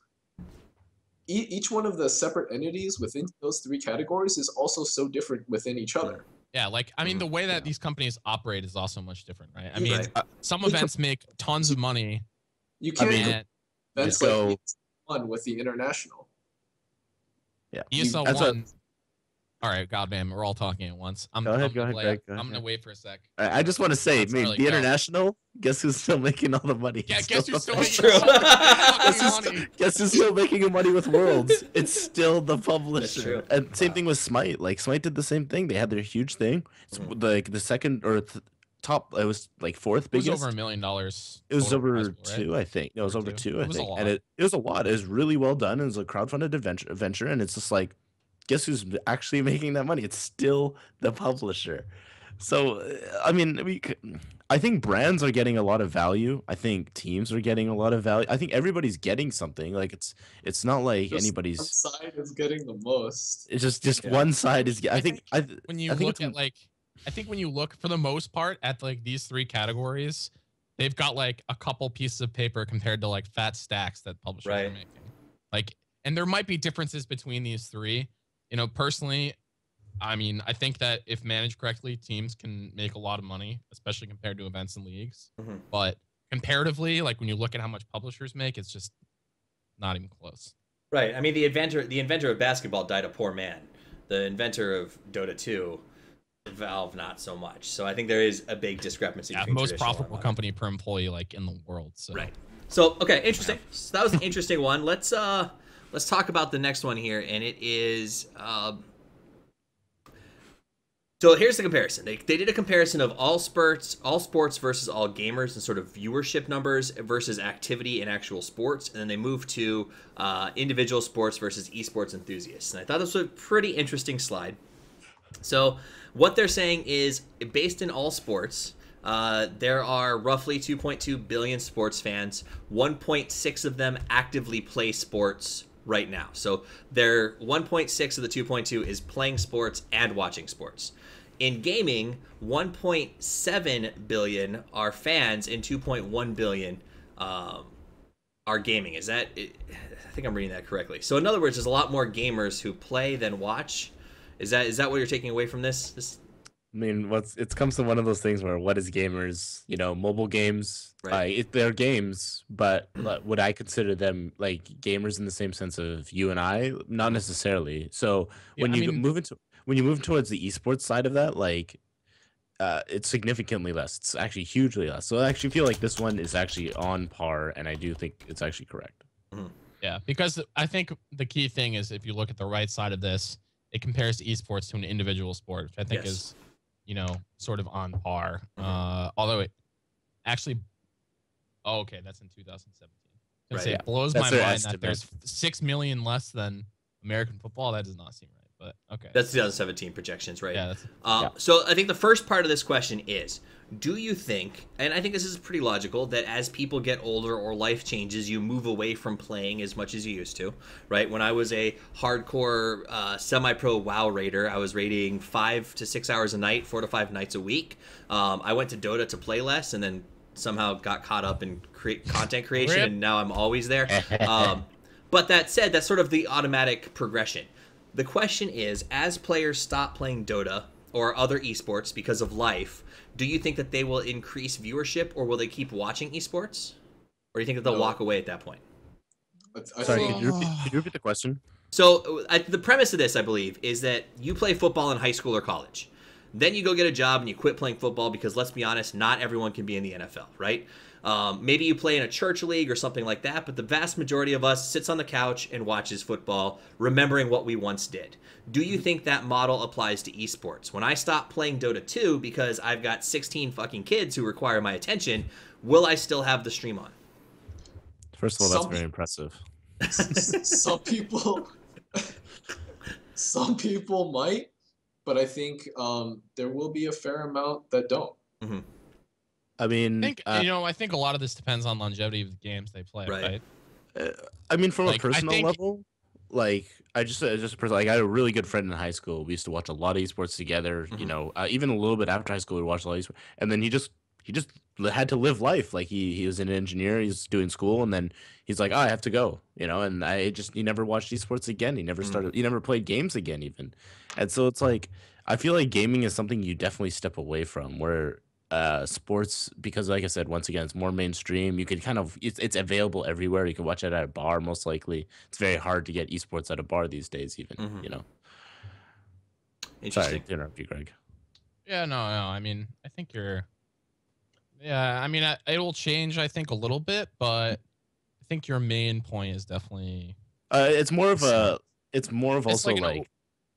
Each one of the separate entities within those three categories is also so different within each other. Yeah, like I mean, the way that Yeah. these companies operate is also much different, right? I mean, Right. some events make tons of money, You can't mean, do and events so- like one with the international. Yeah, ESL that's what- one. All right, goddamn, we're all talking at once. I'm Go ahead, I'm go gonna ahead, lay- Greg, go I'm ahead. gonna wait for a sec. I just want to say, That's man, early, the go. international. Guess who's still making all the money? Yeah, It's guess still who's still the- making true. so much fucking money? Guess who's still making money with Worlds? It's still the publisher. true. And same thing with Smite. Like Smite did the same thing. They had their huge thing. It's Mhm. like the second or top. It was like fourth It was biggest. over $1 million. It was total over prize pool, right? two, I think. No, it was Over over two. two, It I was a think. lot. And it was a lot. It was really well done. It was a crowdfunded venture, and it's just like, guess who's actually making that money? It's still the publisher. So, I mean, I think brands are getting a lot of value. I think teams are getting a lot of value. I think everybody's getting something. Like it's not like Just anybody's. one side is getting the most. It's just Yeah. one side is. I think. When you I think look it's- at like, I think when you look for the most part at like these three categories, they've got like a couple pieces of paper compared to like fat stacks that publishers are Right. making. Like, and there might be differences between these three. You know, personally, I mean, I think that if managed correctly, teams can make a lot of money, especially compared to events and leagues. Mhm. But comparatively, like when you look at how much publishers make, it's just not even close. Right. I mean, the inventor of basketball died a poor man. The inventor of Dota 2, Valve, not so much. So I think there is a big discrepancy. Yeah, between most traditional and profitable modern. company per employee like in the world. So Right. So okay, interesting. So that was an interesting one. Let's talk about the next one here, and it is. So here's the comparison. They did a comparison of all sports versus all gamers and sort of viewership numbers versus activity in actual sports, and then they moved to individual sports versus esports enthusiasts. And I thought this was a pretty interesting slide. So what they're saying is, based in all sports, there are roughly 2.2 billion sports fans. 1.6 of them actively play sports right now. So they're 1.6 of the 2.2 is playing sports and watching sports. In gaming, 1.7 billion are fans and 2.1 billion are gaming. Is that? I think I'm reading that correctly. So in other words, there's a lot more gamers who play than watch. Is that what you're taking away from this? I mean, it comes to one of those things where what is gamers? Mobile games, Right. they're games, but would I consider them like gamers in the same sense of you and I? Not necessarily. So Yeah, when I you mean, move towards the esports side of that, like it's significantly less. It's actually hugely less. So I actually feel like this one is actually on par, and I do think it's actually correct. Mhm. yeah, because I think the key thing is if you look at the right side of this, it compares to esports to an individual sport, which I think Yes. is, sort of on par. Mhm. Although it actually, oh, okay, that's in 2017. I Right. say Yeah, it blows that's my their mind that estimate. there's 6 million less than American football. That does not seem right, but okay. That's 2017 projections, right? Yeah, that's Yeah. So I think the first part of this question is, do you think, and I think this is pretty logical, that as people get older or life changes, you move away from playing as much as you used to, right? When I was a hardcore semi-pro WoW raider, I was raiding 5 to 6 hours a night, 4 to 5 nights a week. I went to Dota to play less, and then somehow got caught up in content creation, Rip. and now I'm always there. But that said, that's sort of the automatic progression. The question is, as players stop playing Dota or other esports because of life, do you think that they will increase viewership, or will they keep watching esports? Or do you think that they'll No. walk away at that point? I Sorry, think could you repeat the question? So the premise of this, I believe, is that you play football in high school or college. Then you go get a job and you quit playing football because, let's be honest, not everyone can be in the NFL, right? Maybe you play in a church league or something like that, but the vast majority of us sits on the couch and watches football, remembering what we once did. Do you think that model applies to esports? When I stop playing Dota 2 because I've got 16 fucking kids who require my attention, will I still have the stream on? First of all, that's Some- very impressive. some people some people might, but I think there will be a fair amount that don't. Mm-hmm. I mean, I think a lot of this depends on longevity of the games they play, Right. right? I mean, from a Like, I personal think- level, like I just like I had a really good friend in high school. We used to watch a lot of esports together. Mhm. Even a little bit after high school, we watched a lot of esports. And then he just had to live life. Like he was an engineer. He's doing school, and then he's like, oh, I have to go. And he never watched esports again. He never started. He never played games again, even. And so it's like I feel like gaming is something you definitely step away from. Where sports, because like I said, once again, it's more mainstream. You could it's available everywhere. You can watch it at a bar, most likely. It's very hard to get esports at a bar these days, even. Mhm. Sorry Interesting. to interrupt you, Greg. Yeah, no. I mean, I think you're. Yeah, I mean, it will change, I think, a little bit, but I think your main point is definitely. It's more of It's also like an like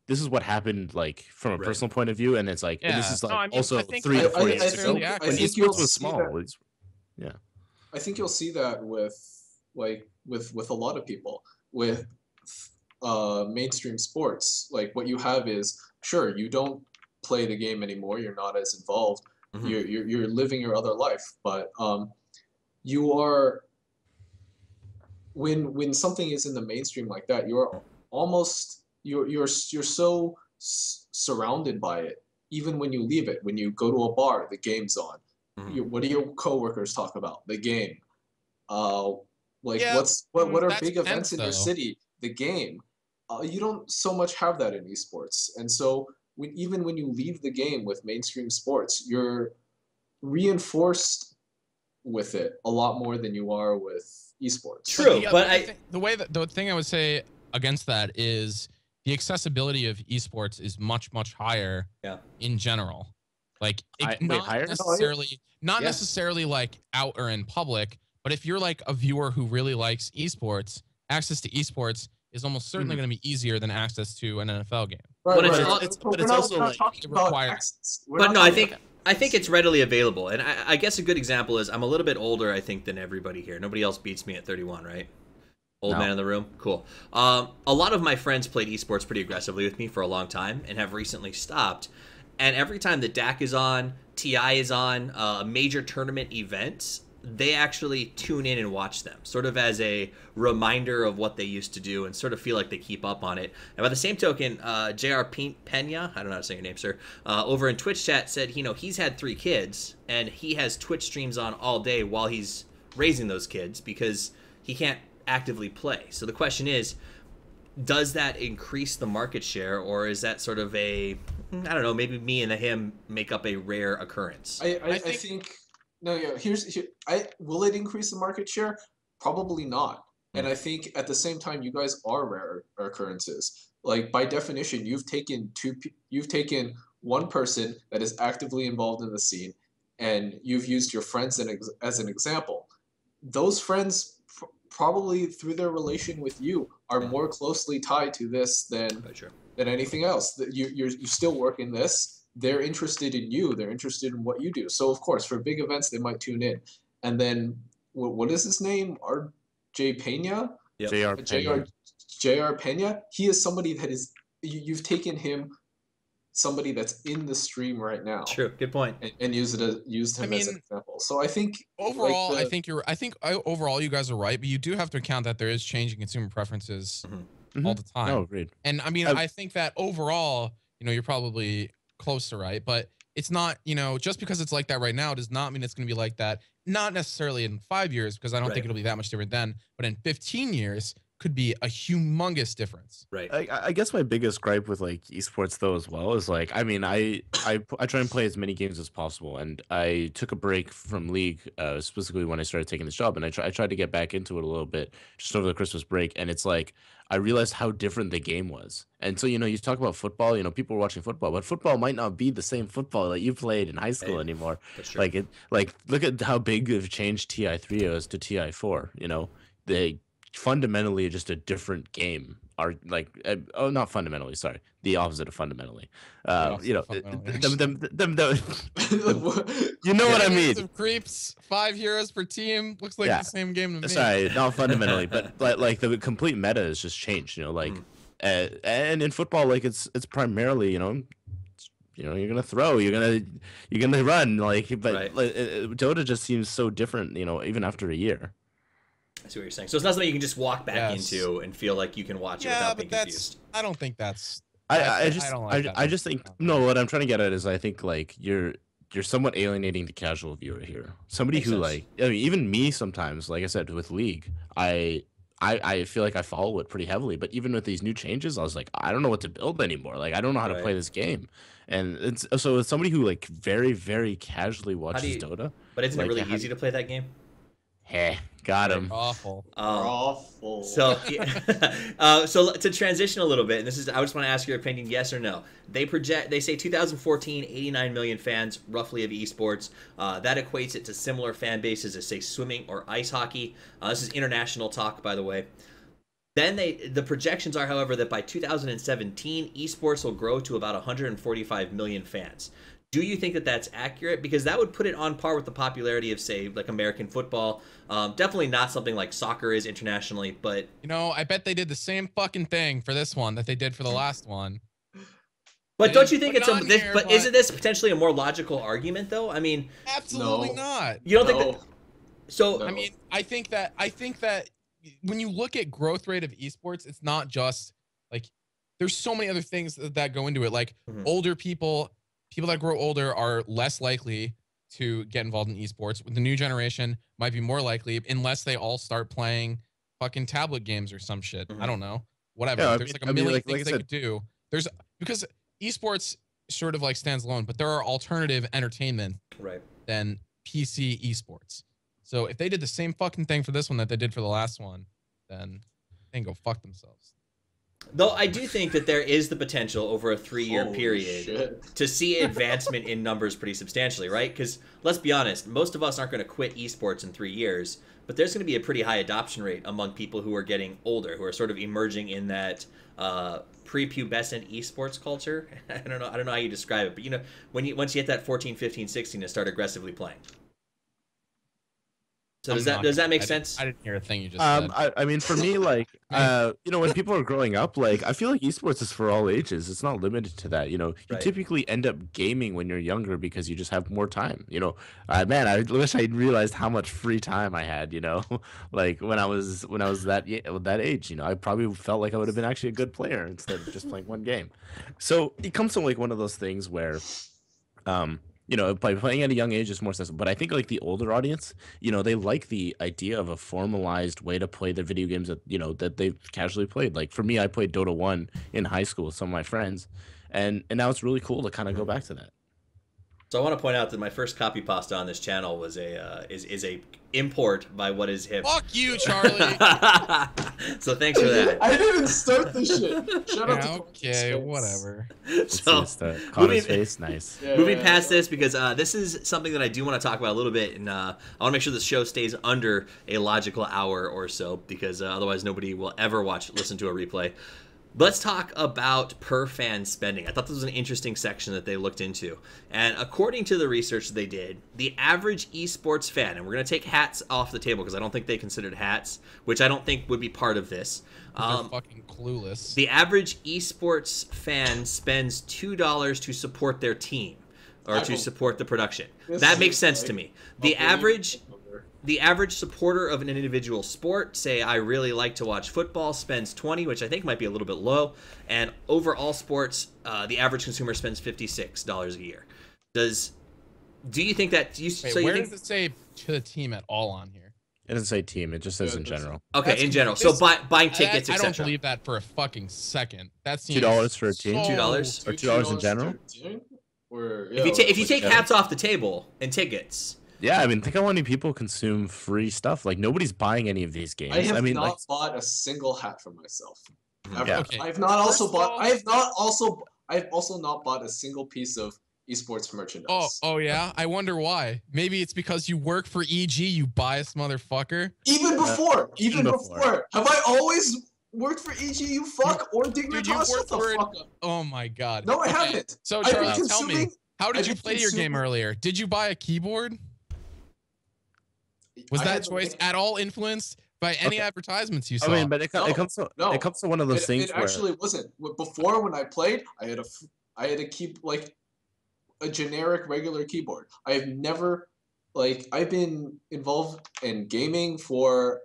this is what happened, like from a Right. personal point of view, and it's like and this Yeah. is like No, I mean, also I think 3 to that's 4 I years ago fairly accurate. when I think esports you'll was see small. that. Yeah. I think you'll see that with a lot of people with mainstream sports. Like what you have is, sure, you don't play the game anymore. You're not as involved. Mhm. You're living your other life, but you are when something is in the mainstream like that, you're almost you're so surrounded by it. Even when you leave it, when you go to a bar, the game's on. Mhm. What do your coworkers talk about? The game. Uh, like Yeah, what are that's big events in your though. city? The game. You don't so much have that in esports, and so even when you leave the game with mainstream sports, you're reinforced with it a lot more than you are with esports. True. The, but the thing, the thing I would say against that is the accessibility of esports is much higher. Yeah. In general, like not higher? necessarily, not Yeah. necessarily like out or in public, but if you're like a viewer who really likes esports, access to esports is almost certainly going to be easier than access to an NFL game. Right, But it's right. al- but it's also like talking it about requires- access. We're But not no, I talking think it's readily available, and I guess a good example is I'm a little bit older, I think, than everybody here. Nobody else beats me at 31, right? Old No. man in the room, cool. A lot of my friends played esports pretty aggressively with me for a long time, and have recently stopped. And every time the DAC is on, TI is on, major tournament events, they actually tune in and watch them, sort of as a reminder of what they used to do, and sort of feel like they keep up on it. And by the same token, JR Pena, I don't know how to say your name, sir, over in Twitch chat said, he's had 3 kids, and he has Twitch streams on all day while he's raising those kids because he can't actively play. So the question is, does that increase the market share, or is that sort of a I don't know, maybe me and him make up a rare occurrence. I think no, yeah. Will it increase the market share? Probably not. And I think at the same time, you guys are rare occurrences. Like by definition, you've taken one person that is actively involved in the scene, and you've used your friends as an example. Those friends probably through their relation with you are more closely tied to this than anything else. You still work in this. They're interested in you. They're interested in what you do. So of course, for big events, they might tune in. And then what is his name? R.J. Pena. Yep. JR Pena. JR Pena. He is somebody that is you've taken him, somebody that's in the stream right now. True. Good point. And used him as an example. So I think overall, I think overall you guys are right, but you do have to account that there is changing consumer preferences all the time. No, agreed. And I mean, I think that overall, you're probably close to right, but it's not, just because it's like that right now does not mean it's going to be like that. Not necessarily in 5 years, because I don't think it'll be that much different then, but in 15 years could be a humongous difference. Right. I guess my biggest gripe with like esports though as well is like, I mean, I try and play as many games as possible, and I took a break from League specifically when I started taking this job, and I tried to get back into it a little bit just over the Christmas break, and it's like I realized how different the game was. And so you talk about football, people are watching football, but football might not be the same football that you played in high school anymore. That's true. Like look at how big of a change TI3 is to TI4. They fundamentally just a different game are like not fundamentally, sorry, the opposite of fundamentally. You know what I mean. Of creeps, 5 heroes per team looks like the same game to me. Sorry, not fundamentally, but like the complete meta has just changed. And in football, like it's primarily you're gonna throw, you're gonna run, but Dota just seems so different. Even after a year. I see what you're saying. So it's not something you can just walk back into and feel like you can watch it without being confused. I don't think that's. I just think no. What I'm trying to get at is I think like you're somewhat alienating the casual viewer here. Somebody who even me sometimes, like I said with League, I feel like I follow it pretty heavily. But even with these new changes, I was like, I don't know what to build anymore. Like I don't know how to play this game. And it's somebody who like very very casually watches Dota. But isn't it really easy to play that game? Hey, got him. Awful. Awful. So, so to transition a little bit, and I just want to ask your opinion, yes or no. They say 2014, 89 million fans roughly of esports. That equates it to similar fan bases as say swimming or ice hockey. This is international talk, by the way. Then the projections are, however, that by 2017, esports will grow to about 145 million fans. Do you think that that's accurate? Because that would put it on par with the popularity of, say, like American football. Definitely not something like soccer is internationally, but... I bet they did the same fucking thing for this one that they did for the last one. But don't you think but isn't this potentially a more logical argument, though? I mean... Absolutely not. You don't think that... So... I mean, I think that when you look at growth rate of esports, it's not just, like... There's so many other things that go into it. Like, older people that grow older are less likely to get involved in esports. The new generation might be more likely, unless they all start playing fucking tablet games or some shit. I don't know. Whatever. Yeah, there's like a million things they could do. Because esports sort of like stands alone, but there are alternative entertainment than PC esports. So if they did the same fucking thing for this one that they did for the last one, then they can go fuck themselves. Though I do think that there is the potential over a 3-year period to see advancement in numbers pretty substantially, right? Because let's be honest, most of us aren't going to quit esports in 3 years, but there's going to be a pretty high adoption rate among people who are getting older, who are sort of emerging in that prepubescent esports culture. I don't know how you describe it, but once you hit that 14, 15, 16 to start aggressively playing. So does that make sense? I didn't hear a thing you just said. I mean, for me, like, when people are growing up, like, I feel like esports is for all ages. It's not limited to that. You typically end up gaming when you're younger because you just have more time. Man, I wish I realized how much free time I had. Like when I was that age. I probably felt like I would have been actually a good player instead of just playing one game. So it comes to like one of those things where, by playing at a young age is more sensible. But I think like the older audience, they like the idea of a formalized way to play the video games that they've casually played. Like for me, I played Dota 1 in high school with some of my friends, and now it's really cool to kind of go back to that. So I want to point out that my first copy pasta on this channel was a import by What Is Hip. Fuck you, Charlie. So thanks for that. I didn't start this shit. Shut up. Yeah, okay, whatever. So Connor's face, nice. moving past this, because this is something that I do want to talk about a little bit, and I want to make sure the show stays under a logical hour or so, because otherwise nobody will ever listen to a replay. Let's talk about per fan spending. I thought this was an interesting section that they looked into. And according to the research they did, the average esports fan, and we're going to take hats off the table because I don't think they considered hats, which I don't think would be part of this. They're fucking clueless. The average esports fan spends $2 to support their team or to support the production. That makes sense to me. The average supporter of an individual sport, say I really like to watch football, spends 20, which I think might be a little bit low. And overall sports, the average consumer spends $56 a year. Do you think that Wait, where does it say to the team at all on here? It doesn't say team, it just says in general. Okay, in general. So buying tickets, I etc. don't believe that for a fucking second. That seems $2 for a team? $2? Or $2 in general? If you take hats off the table and tickets. Yeah, I mean, think how many people consume free stuff. Like, nobody's buying any of these games. I have mean, not bought a single hat for myself. Yeah. Okay. I've also not bought a single piece of esports merchandise. Oh yeah. I wonder why. Maybe it's because you work for EG, you biased motherfucker. Even before. Have I always worked for EG? You fuck or Dignitas? Shut the fuck up. Oh my god. No, I haven't. So I've been Charlie, tell me, how did I've you been play your game consuming- earlier? Did you buy a keyboard? Was I that had the choice link- at all influenced by any advertisements you saw? I mean, but it comes to one of those things It where actually wasn't. Before, when I played, I had to keep like a generic regular keyboard. I have never I've been involved in gaming for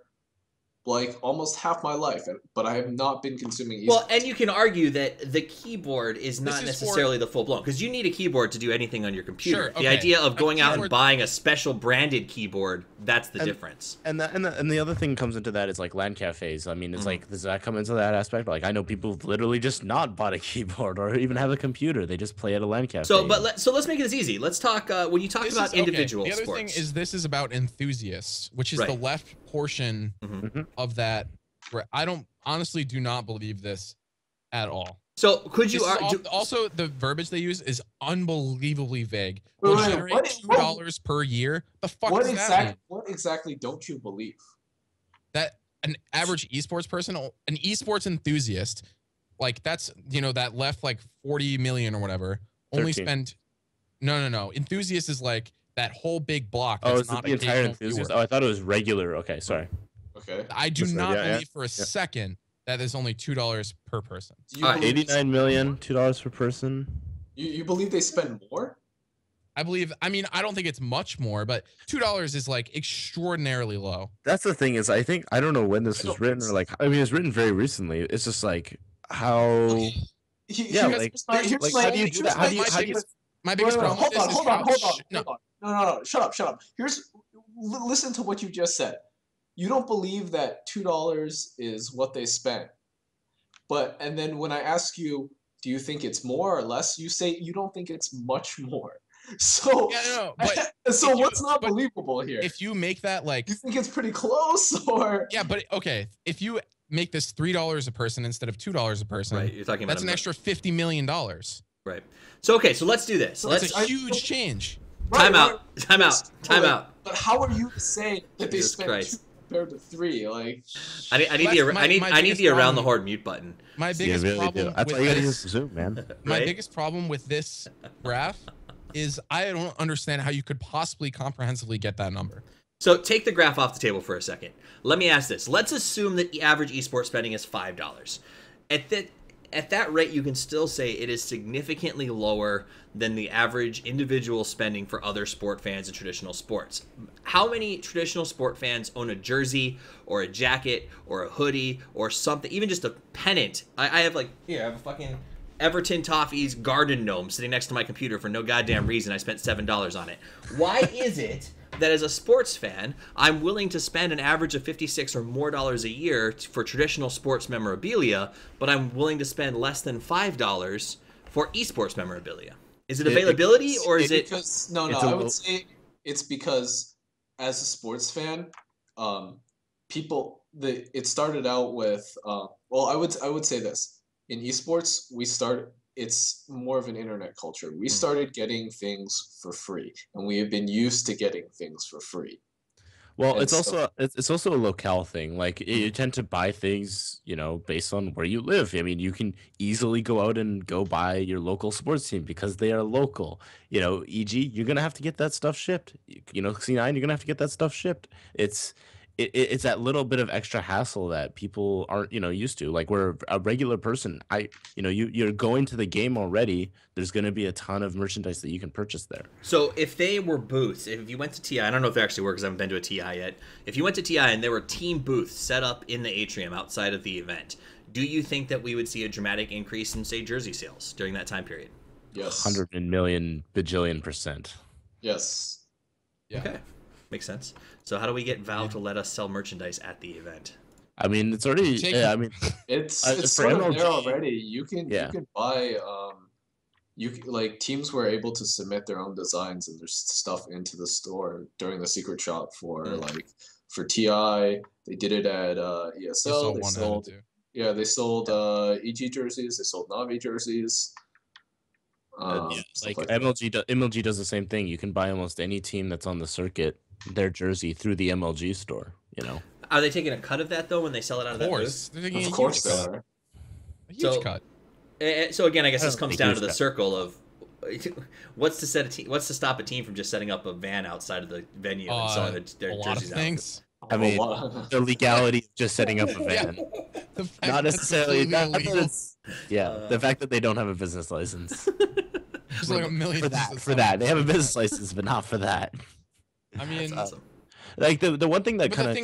like almost half my life, but I have not been consuming esports. Well, and you can argue that the keyboard is not This is necessarily the full blown, because you need a keyboard to do anything on your computer. Sure, The okay. idea of going out and keyboard- buying a special branded keyboard, that's the difference. and the other thing comes into that is like LAN cafes. I mean, it's like, does that come into that aspect? Like, I know people who've literally just not bought a keyboard or even have a computer. They just play at a LAN cafe. So let's make it as easy. Let's talk when you talk This about is- okay, individual The other sports. thing is this is about enthusiasts, which is Right. the left portion Mhm. of that. Where I honestly do not believe this at all. So could you This is argue? also the verbiage they use is unbelievably vague. Wait, We'll wait, generate what- $2 per year. The fuck does that mean? What exactly don't you believe? That an average esports person, an esports enthusiast, like that's that left like 40 million or whatever, only 13. spend. No. Enthusiast is like that whole big block. Oh, That's is it not the entire occasional enthusiast? viewer. Oh, I thought it was regular. Okay, sorry. Okay. I do Listen, not yeah, believe for a second that there's only $2 per person. Do you All right, believe 89 million, $2 per person. You believe they spend more? I don't think it's much more, but $2 is like extraordinarily low. That's the thing is, I don't know when this I was don't written think or like, I mean, it's written very recently. It's just like how. Yeah, like, how do you do that? How do you? My biggest problem with this is Hold on. No. No. Shut up. Listen to what you just said. You don't believe that $2 is what they spent. And then when I ask you, do you think it's more or less? You say you don't think it's much more. So, Yeah, no, but what's not believable here? if you make that like, You think it's pretty close, or yeah, but okay, if you make this $3 a person instead of $2 a person, Right, you're talking about that's an extra $50 million. Right. So so let's do this. So Let's It's a huge change. time out. But how are you to say that they Jesus spent Christ. 2 compared to 3? Like, I need the around the horn mute button. My biggest problem That's with why you gotta this, use Zoom, man. my Right? biggest problem with this graph is I don't understand how you could possibly comprehensively get that number. So take the graph off the table for a second. Let me ask this. Let's assume that the average esports spending is $5. At that rate, you can still say it is significantly lower than the average individual spending for other sport fans in traditional sports. How many traditional sport fans own a jersey or a jacket or a hoodie or something, even just a pennant? I have I have a fucking Everton Toffees garden gnome sitting next to my computer for no goddamn reason. I spent $7 on it. Why is it that as a sports fan, I'm willing to spend an average of $56 or more a year for traditional sports memorabilia, but I'm willing to spend less than $5 for esports memorabilia? Is it availability or is it? Because I would say it's because as a sports fan, it started out with well, I would say this in esports it's more of an internet culture. We started getting things for free, and we have been used to getting things for free. Well, And it's so, also a locale thing. Like you tend to buy things, based on where you live. I mean, you can easily go out and go buy your local sports team because they are local. E.g., you're gonna have to get that stuff shipped. C9, you're gonna have to get that stuff shipped. It's that little bit of extra hassle that people aren't, used to. Like where a regular person, you're going to the game already. There's gonna be a ton of merchandise that you can purchase there. So if they were booths, if you went to TI, I don't know if they actually were because I haven't been to a TI yet. If you went to TI and there were team booths set up in the atrium outside of the event, do you think that we would see a dramatic increase in, say, jersey sales during that time period? yes, 100 million bajillion %. yes. Yeah. Okay, makes sense. So how do we get Valve to let us sell merchandise at the event? I mean, it's already. Yeah, I mean, it's for sort of MLG, there already. You can Yeah. buy like teams were able to submit their own designs and their stuff into the store during the secret shop for TI. They did it at ESL. They sold EG jerseys. They sold Navi jerseys. like Like MLG does the same thing. You can buy almost any team that's on the circuit their jersey through the MLG store. Are they taking a cut of that though when they sell it out of that booth? Of course they are. A huge cut. So again, I guess this don't comes think down huge to the cut. circle of what's to stop a team from just setting up a van outside of the venue and selling their a lot jerseys of things. I mean, A lot. the legality of just setting up a van, The fact not that's necessarily. completely Not that illegal. the fact that they don't have a business license There's like a million for that they have a business license, but not for that. I mean, That's awesome. Like the one thing that but kind the of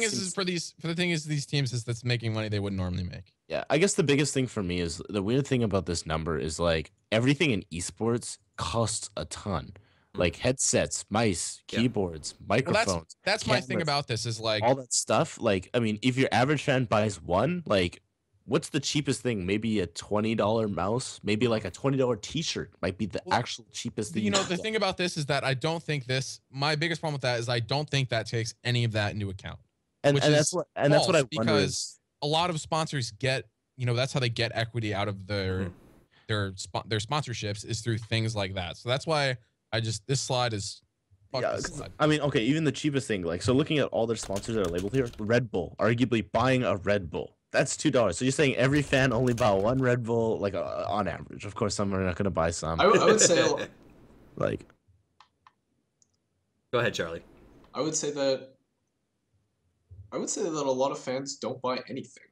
thing is these teams is that's making money they wouldn't normally make. Yeah, I guess the biggest thing for me is the weird thing about this number is like everything in esports costs a ton. Like headsets, mice, Yeah. keyboards, Well, microphones. that's my thing cameras, about this is like all that stuff. Like, I mean, if your average fan buys one, like, what's the cheapest thing? Maybe a $20 mouse, maybe like a $20 T-shirt might be the actual cheapest thing. the thing about this is that I don't think my biggest problem with that is I don't think that takes any of that into account. and that's what I wonder because is, a lot of sponsors get, that's how they get equity out of their sponsorships is through things like that. So that's why this slide is fuck yeah, this slide. I mean, okay, even the cheapest thing, like, so looking at all their sponsors that are labeled here, Red Bull, arguably buying a Red Bull, that's $2. So you're saying every fan only bought one Red Bull, like on average. Of course, some are not going to buy some. I would say Like, Go ahead, Charlie. I would say that a lot of fans don't buy anything.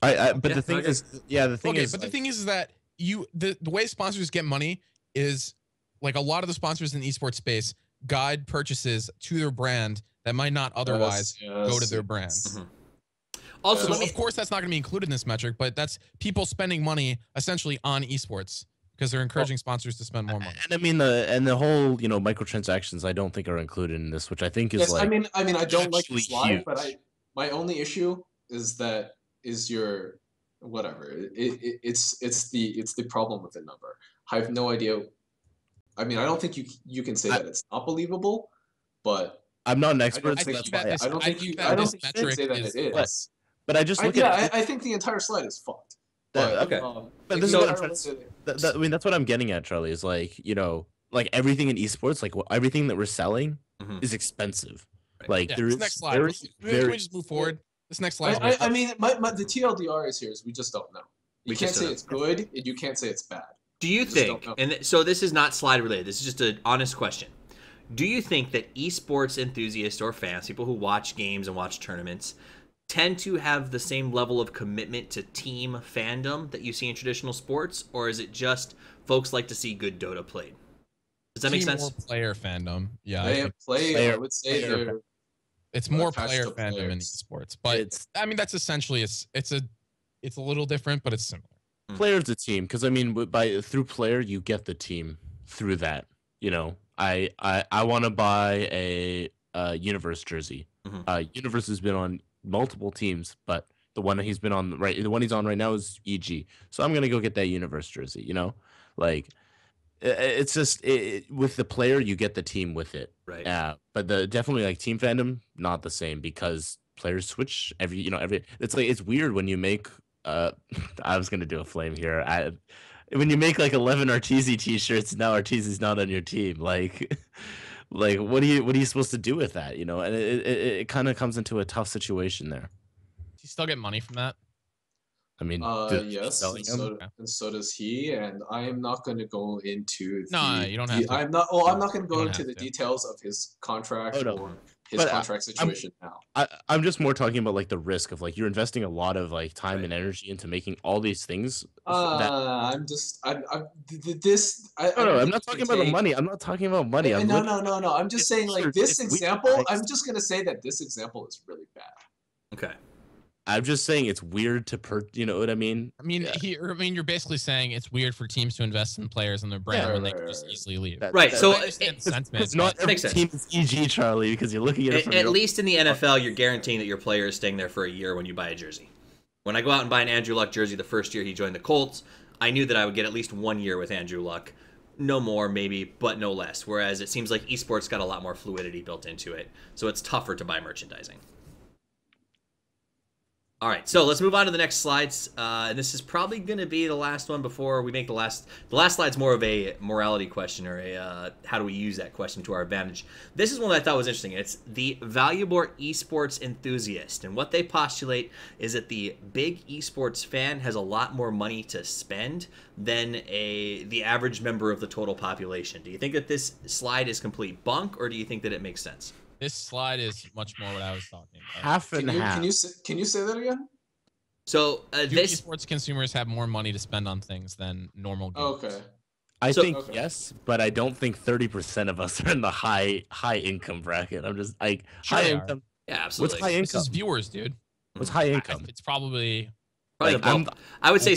but Yeah, the thing okay. is, the thing Okay, is, but the like, thing is that the way sponsors get money is like a lot of the sponsors in the esports space guide purchases to their brand that might not otherwise go to their brand. Mhm. Also, So of course that's not going to be included in this metric, but that's people spending money essentially on esports because they're encouraging sponsors to spend more money. and I mean the whole microtransactions I don't think are included in this, which I think is Yes, like I mean I don't like the hugely slide, but huge. my only issue is your whatever. It's the problem with the number. I have no idea. I mean, I don't think you can say that it's not believable, but I'm not an I expert, don't so think that's you, why. I don't I think think you that I don't this think you can metric say that is- it is. But I just look at I think the entire slide is fucked. That- But, okay. But like, this is the what I'm entire trying to list- I mean, that's what I'm getting at, Charlie. Is like like everything in esports, like everything that we're selling Mhm. is expensive. Right. Like Yeah, there this is next slide. very, Can we just move forward? This next slide. I mean, the TLDR is here is we just don't know. You We can't just say don't it's good, and you can't say it's bad. do you just don't think, know. and so this is not slide related, this is just an honest question. Do you think that esports enthusiasts or fans, people who watch games and watch tournaments, tend to have the same level of commitment to team fandom that you see in traditional sports, or is it just folks like to see good Dota played? Does that make Team sense? or player fandom. Yeah, I They think play. I would say player- they're it's more attached player to fandom in players. esports, but It's I mean that's essentially it's a little different, but it's similar. player's a team, because I mean, through player you get the team through that. I want to buy a Universe jersey. Mhm. Universe has been on multiple teams, but The one he's been on the one he's on right now is EG. So I'm gonna go get that universe jersey. Like it's just with the player you get the team with it. Right. But the definitely like team fandom not the same because players switch every. It's like it's weird when you make. I was gonna do a flame here. When you make like 11 Arteezy t-shirts, now Arteezy's not on your team. Like what are you supposed to do with that? And it kind of comes into a tough situation there. Do you still get money from that? I mean, yes, and so does he. And I am not going to go into you don't have to. I'm not going to go into the details of his contract or his But contract situation now. I'm just more talking about like the risk of like you're investing a lot of like time and energy into making all these things. I'm not talking about the money. I'm not talking about money. No. I'm just saying like this example. I'm just gonna say that this example is really bad. Okay. I'm just saying it's weird to you know what I mean? You're basically saying it's weird for teams to invest in players and their brand when they can just easily leave. So it's not every team is EG, Charlie, because you're looking at it from at least in the NFL, you're guaranteeing that your player is staying there for a year when you buy a jersey. When I go out and buy an Andrew Luck jersey the first year he joined the Colts, I knew that I would get at least 1 year with Andrew Luck. No more, maybe, but no less. Whereas it seems like esports got a lot more fluidity built into it, so it's tougher to buy merchandising. All right, so let's move on to the next slides. And this is probably going to be the last one before we make the last. The last slide's more of a morality question or a how do we use that question to our advantage. This is one that I thought was interesting. It's the valuable esports enthusiast, and what they postulate is that the big esports fan has a lot more money to spend than the average member of the total population. Do you think that this slide is complete bunk, or do you think that it makes sense? This slide is much more what I was talking about. Half and half. Can you say that again? So esports consumers have more money to spend on things than normal gamers. Okay. I think yes, but I don't think 30% of us are in the high income bracket. I'm just like high income. Yeah, absolutely. What's high income? This is viewers, dude. What's high income? It's probably I would say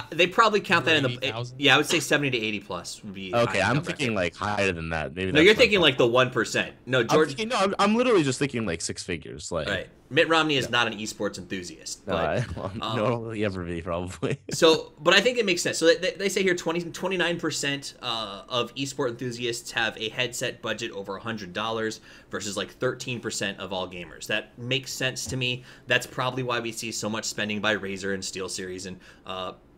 they probably count that in the 80,000? Yeah, I would say 70 to 80 plus would be okay. I'm thinking like higher than that. Maybe no, you're thinking like the 1%. No, George. I'm literally just thinking like six figures. Like right. Mitt Romney is not an esports enthusiast. But, nor will he ever be, probably. But I think it makes sense. So they say here 29% of esport enthusiasts have a headset budget over $100 versus like 13% of all gamers. That makes sense to me. That's probably why we see so much spending by Razer and SteelSeries and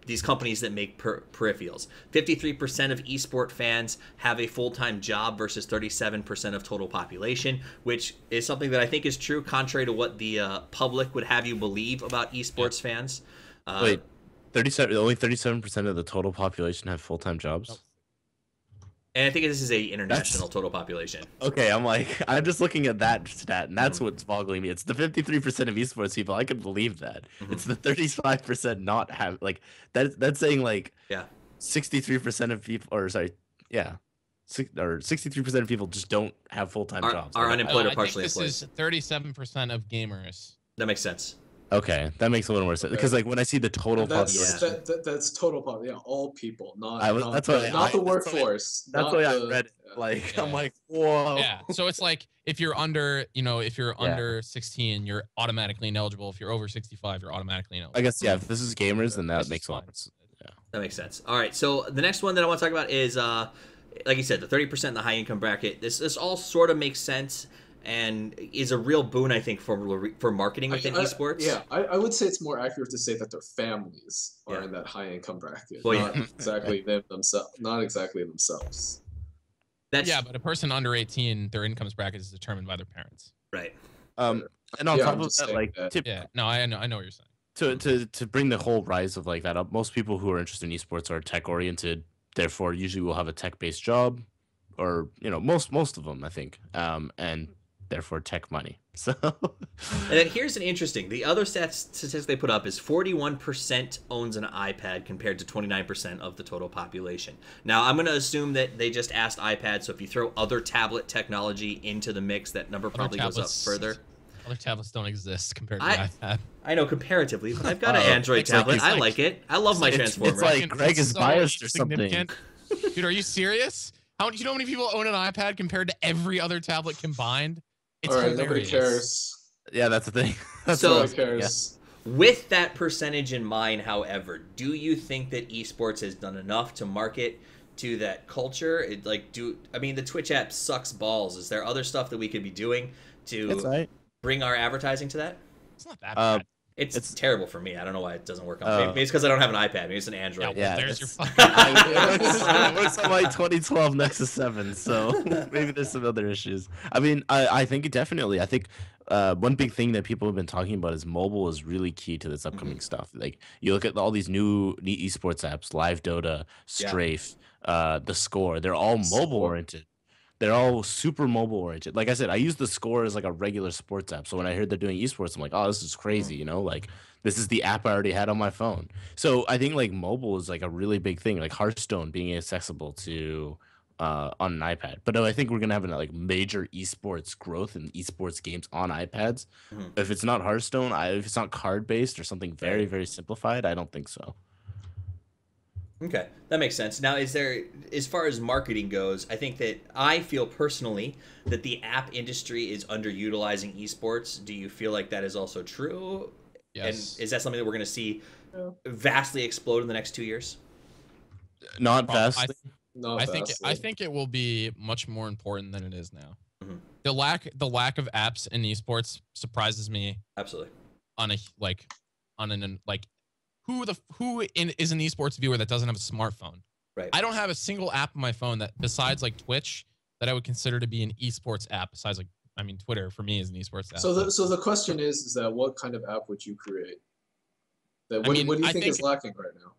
these companies that make peripherals. 53% of esport fans have a full-time job versus 37% of total population, which is something that I think is true, contrary to what the public would have you believe about esports fans. Wait, 37? Only 37% of the total population have full-time jobs? And I think this is a international total population. Okay, I'm just looking at that stat, and that's what's boggling me. It's the 53% of esports people. I could believe that. It's the 35% not have that's saying like 63% of people, or sorry, or 63% of people just don't have full-time jobs. Are unemployed or partially employed. This is 37% of gamers. That makes sense. Okay, that makes a little more sense because like when I see the total population, that's total population, all people, not the workforce. That's why I read it. Like I'm like, whoa. Yeah, so it's like if you're under, under 16, you're automatically ineligible. If you're over 65, you're automatically ineligible. I guess if this is gamers, then that makes sense. Yeah, that makes sense. All right, so the next one that I want to talk about is, like you said, the 30% in the high income bracket. This all sort of makes sense. And is a real boon, I think, for marketing within esports. Yeah, I would say it's more accurate to say that their families are in that high income bracket, not exactly themselves. Not exactly themselves. But a person under 18, their income bracket is determined by their parents. Right. And on top of that, like, I know what you're saying. To bring the whole rise of like that up, most people who are interested in esports are tech oriented. Therefore, usually will have a tech based job, or most of them, I think. And therefore tech money. So and then here's an interesting, the other statistics they put up is 41% owns an iPad compared to 29% of the total population. Now I'm going to assume that they just asked iPad, so if you throw other tablet technology into the mix, that number probably goes up further. Other tablets don't exist compared to iPad. I know comparatively, but I've got an Android tablet. I like it. I love my Transformer. It's like Greg is biased or something. Dude, are you serious? Do you know how many people own an iPad compared to every other tablet combined? It's all right, nobody cares. Yeah, that's the thing. Nobody cares. With that percentage in mind, however, do you think that esports has done enough to market to that culture? The Twitch app sucks balls. Is there other stuff that we could be doing to bring our advertising to that? It's not that bad. It's terrible for me. I don't know why it doesn't work on. Maybe it's because I don't have an iPad. Maybe it's an Android. Yeah, there's your fucking. It works on my 2012 Nexus 7, so maybe there's some other issues. I mean, I think definitely. I think one big thing that people have been talking about is mobile is really key to this upcoming stuff. Like you look at all these new esports apps, Live Dota, Strafe, The Score. They're all mobile oriented. They're all super mobile oriented. Like I said, I use The Score as like a regular sports app. So when I heard they're doing esports, I'm like, oh, this is crazy. You know, like this is the app I already had on my phone. So I think like mobile is like a really big thing. Like Hearthstone being accessible to on an iPad. But I think we're gonna have a like major esports growth in esports games on iPads. If it's not Hearthstone, if it's not card based or something very very simplified, I don't think so. Okay, that makes sense. Now, is there, as far as marketing goes, I feel personally that the app industry is underutilizing esports. Do you feel like that is also true? Yes. And is that something that we're going to see vastly explode in the next 2 years? Not vastly. I think it will be much more important than it is now. The lack of apps in esports surprises me. Absolutely. Who is an esports viewer that doesn't have a smartphone? Right. I don't have a single app on my phone that besides like Twitch that I would consider to be an esports app. Besides Twitter for me is an esports app. So the question is that what kind of app would you create? What do you think is lacking right now?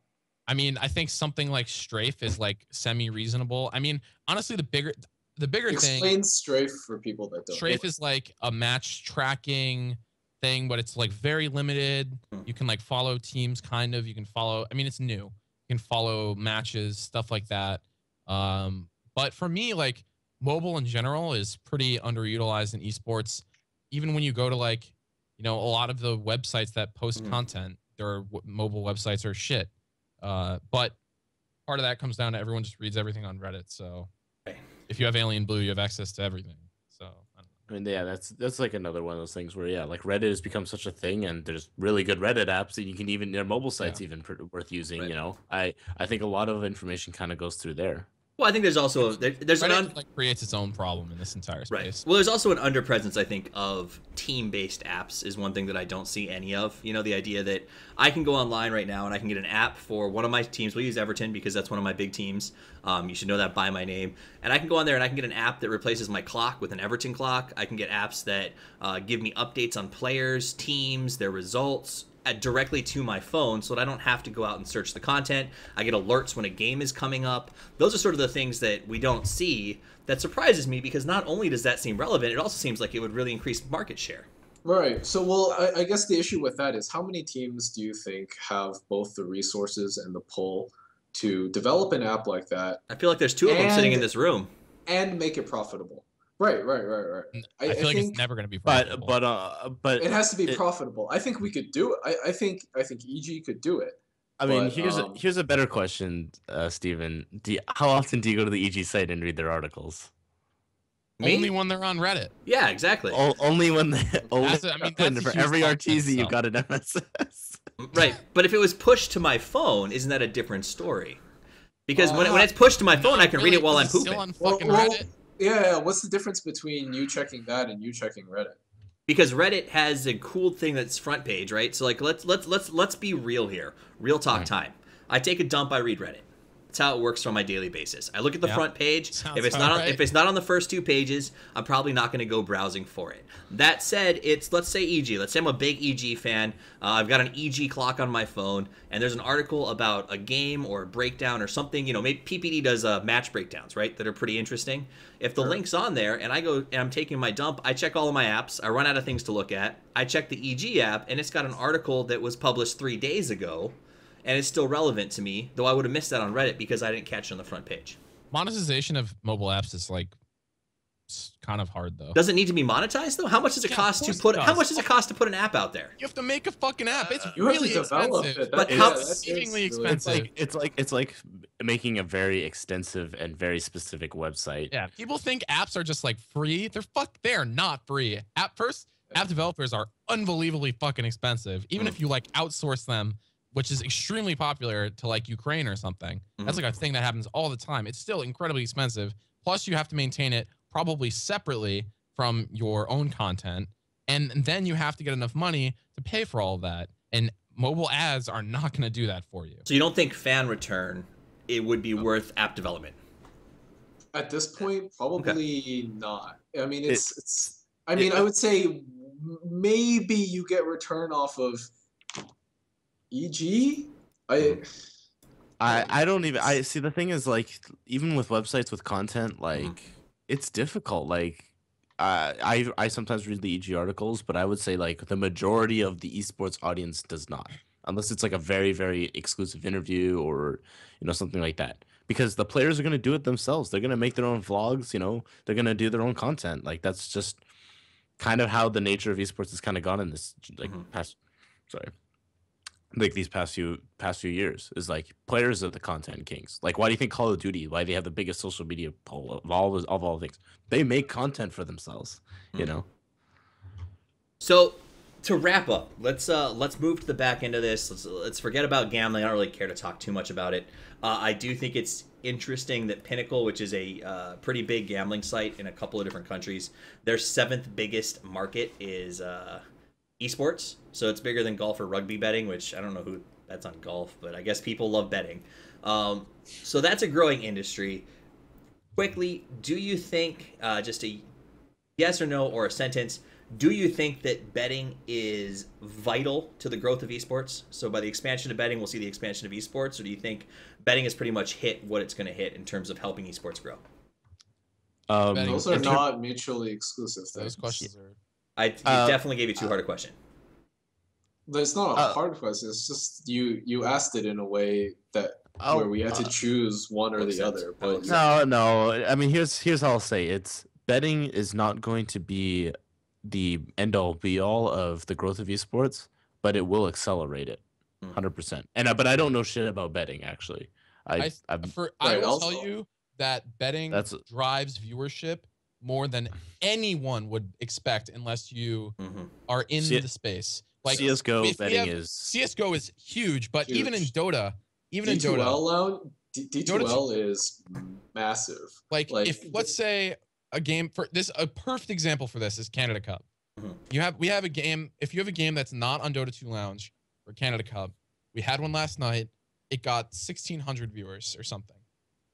I mean, I think something like Strafe is like semi-reasonable. I mean, honestly, the bigger thing. Explain Strafe for people that don't. Strafe is like a match tracking thing, but it's like very limited. You can like follow teams, kind of. You can follow. I mean, it's new. You can follow matches, stuff like that. But for me, like mobile in general is pretty underutilized in esports. Even when you go to like, a lot of the websites that post content, their mobile websites are shit. But part of that comes down to everyone just reads everything on Reddit. So if you have Alien Blue, you have access to everything. So I mean, yeah, that's like another one of those things where like Reddit has become such a thing, and there's really good Reddit apps that you can even their mobile sites even worth using. Right. I think a lot of information kind of goes through there. Well, I think there's also Reddit creates its own problem in this entire space. Right. Well, there's also an underpresence, I think, of team-based apps is one thing that I don't see any of. The idea that I can go online right now and I can get an app for one of my teams. We'll use Everton because that's one of my big teams. You should know that by my name. And I can go on there and I can get an app that replaces my clock with an Everton clock. I can get apps that give me updates on players, teams, their results, directly to my phone so that I don't have to go out and search the content. I get alerts when a game is coming up. Those are sort of the things that we don't see that surprises me, because not only does that seem relevant, it also seems like it would really increase market share. Right. So, well, I guess the issue with that is how many teams do you think have both the resources and the pull to develop an app like that? I feel like there's two of them sitting in this room. And make it profitable. Right. I feel like it's never going to be profitable. But it has to be profitable. I think we could do it. I think EG could do it. I mean, here's a better question, Steven. How often do you go to the EG site and read their articles? Me? Only when they're on Reddit. Yeah, exactly. Only when for every RTZ you've got an MSS. Right, but if it was pushed to my phone, isn't that a different story? Because when it's pushed to my phone, I can read it while I'm pooping. Still on fucking Reddit? Yeah. What's the difference between you checking that and you checking Reddit? Because Reddit has a cool thing that's front page, right? So like let's be real here. Real talk time. I take a dump, I read Reddit. That's how it works on my daily basis. I look at the front page. If it's not on the first two pages, I'm probably not going to go browsing for it. That said, let's say EG. Let's say I'm a big EG fan. I've got an EG clock on my phone, and there's an article about a game or a breakdown or something. Maybe PPD does match breakdowns, right? That are pretty interesting. If the link's on there and I go and I'm taking my dump, I check all of my apps. I run out of things to look at. I check the EG app, and it's got an article that was published 3 days ago. And it's still relevant to me, though I would have missed that on Reddit because I didn't catch it on the front page. Monetization of mobile apps is like kind of hard though. Does it need to be monetized though? How much does it cost to put? How much does it cost to put an app out there? You have to make a fucking app. It's you really have to develop expensive. it. But that's exceedingly expensive. It's like making a very extensive and very specific website. Yeah, people think apps are just like free. They're not free. app developers are unbelievably fucking expensive. Even if you like outsource them, which is extremely popular to like Ukraine or something. That's like a thing that happens all the time. It's still incredibly expensive. Plus you have to maintain it probably separately from your own content. And then you have to get enough money to pay for all of that. And mobile ads are not going to do that for you. So you don't think fan return, it would be worth app development? At this point, probably not. I mean, I would say maybe you get return off of EG. I don't even I see the thing is like even with websites with content like it's difficult like I sometimes read the EG articles, but I would say like the majority of the esports audience does not, unless it's like a very, very exclusive interview or, something like that. Because the players are going to do it themselves. They're going to make their own vlogs, they're going to do their own content. Like that's just kind of how the nature of esports has kind of gone in this these past few years is like players are the content kings. Like, why do you think Call of Duty, why they have the biggest social media poll of all things? They make content for themselves, So to wrap up, let's move to the back end of this. Let's forget about gambling. I don't really care to talk too much about it. I do think it's interesting that Pinnacle, which is a pretty big gambling site in a couple of different countries, their 7th biggest market is esports. So it's bigger than golf or rugby betting, which I don't know who bets on golf, but I guess people love betting. So that's a growing industry. Quickly, do you think, just a yes or no or a sentence, do you think that betting is vital to the growth of esports? So by the expansion of betting, we'll see the expansion of esports, or do you think betting has pretty much hit what it's going to hit in terms of helping esports grow? Those are not mutually exclusive things. Those questions are... I definitely gave you too hard a question. It's not a hard question. It's just you asked it in a way that where we had to choose one or the other. But no. I mean, here's how I'll say it's betting is not going to be the end all be all of the growth of esports, but it will accelerate it 100%. And but I don't know shit about betting actually. I will tell you that betting drives viewership more than anyone would expect unless you are in the space. Like CS:GO betting is CS:GO is huge, but even in Dota, D2L is massive. Like if let's say a game for this, a perfect example for this is Canada Cup. We have a game. If you have a game that's not on Dota 2 Lounge or Canada Cup, we had one last night. It got 1,600 viewers or something.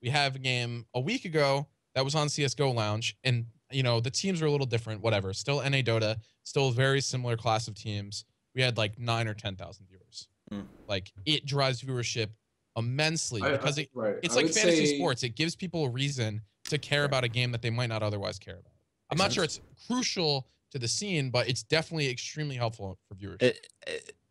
We have a game a week ago that was on CS:GO Lounge, and the teams were a little different. Whatever, still NA Dota, still a very similar class of teams. We had like 9,000 or 10,000 viewers. Like it drives viewership immensely because it's like fantasy sports. It gives people a reason to care about a game that they might not otherwise care about. I'm not sure it's crucial to the scene, but it's definitely extremely helpful for viewership.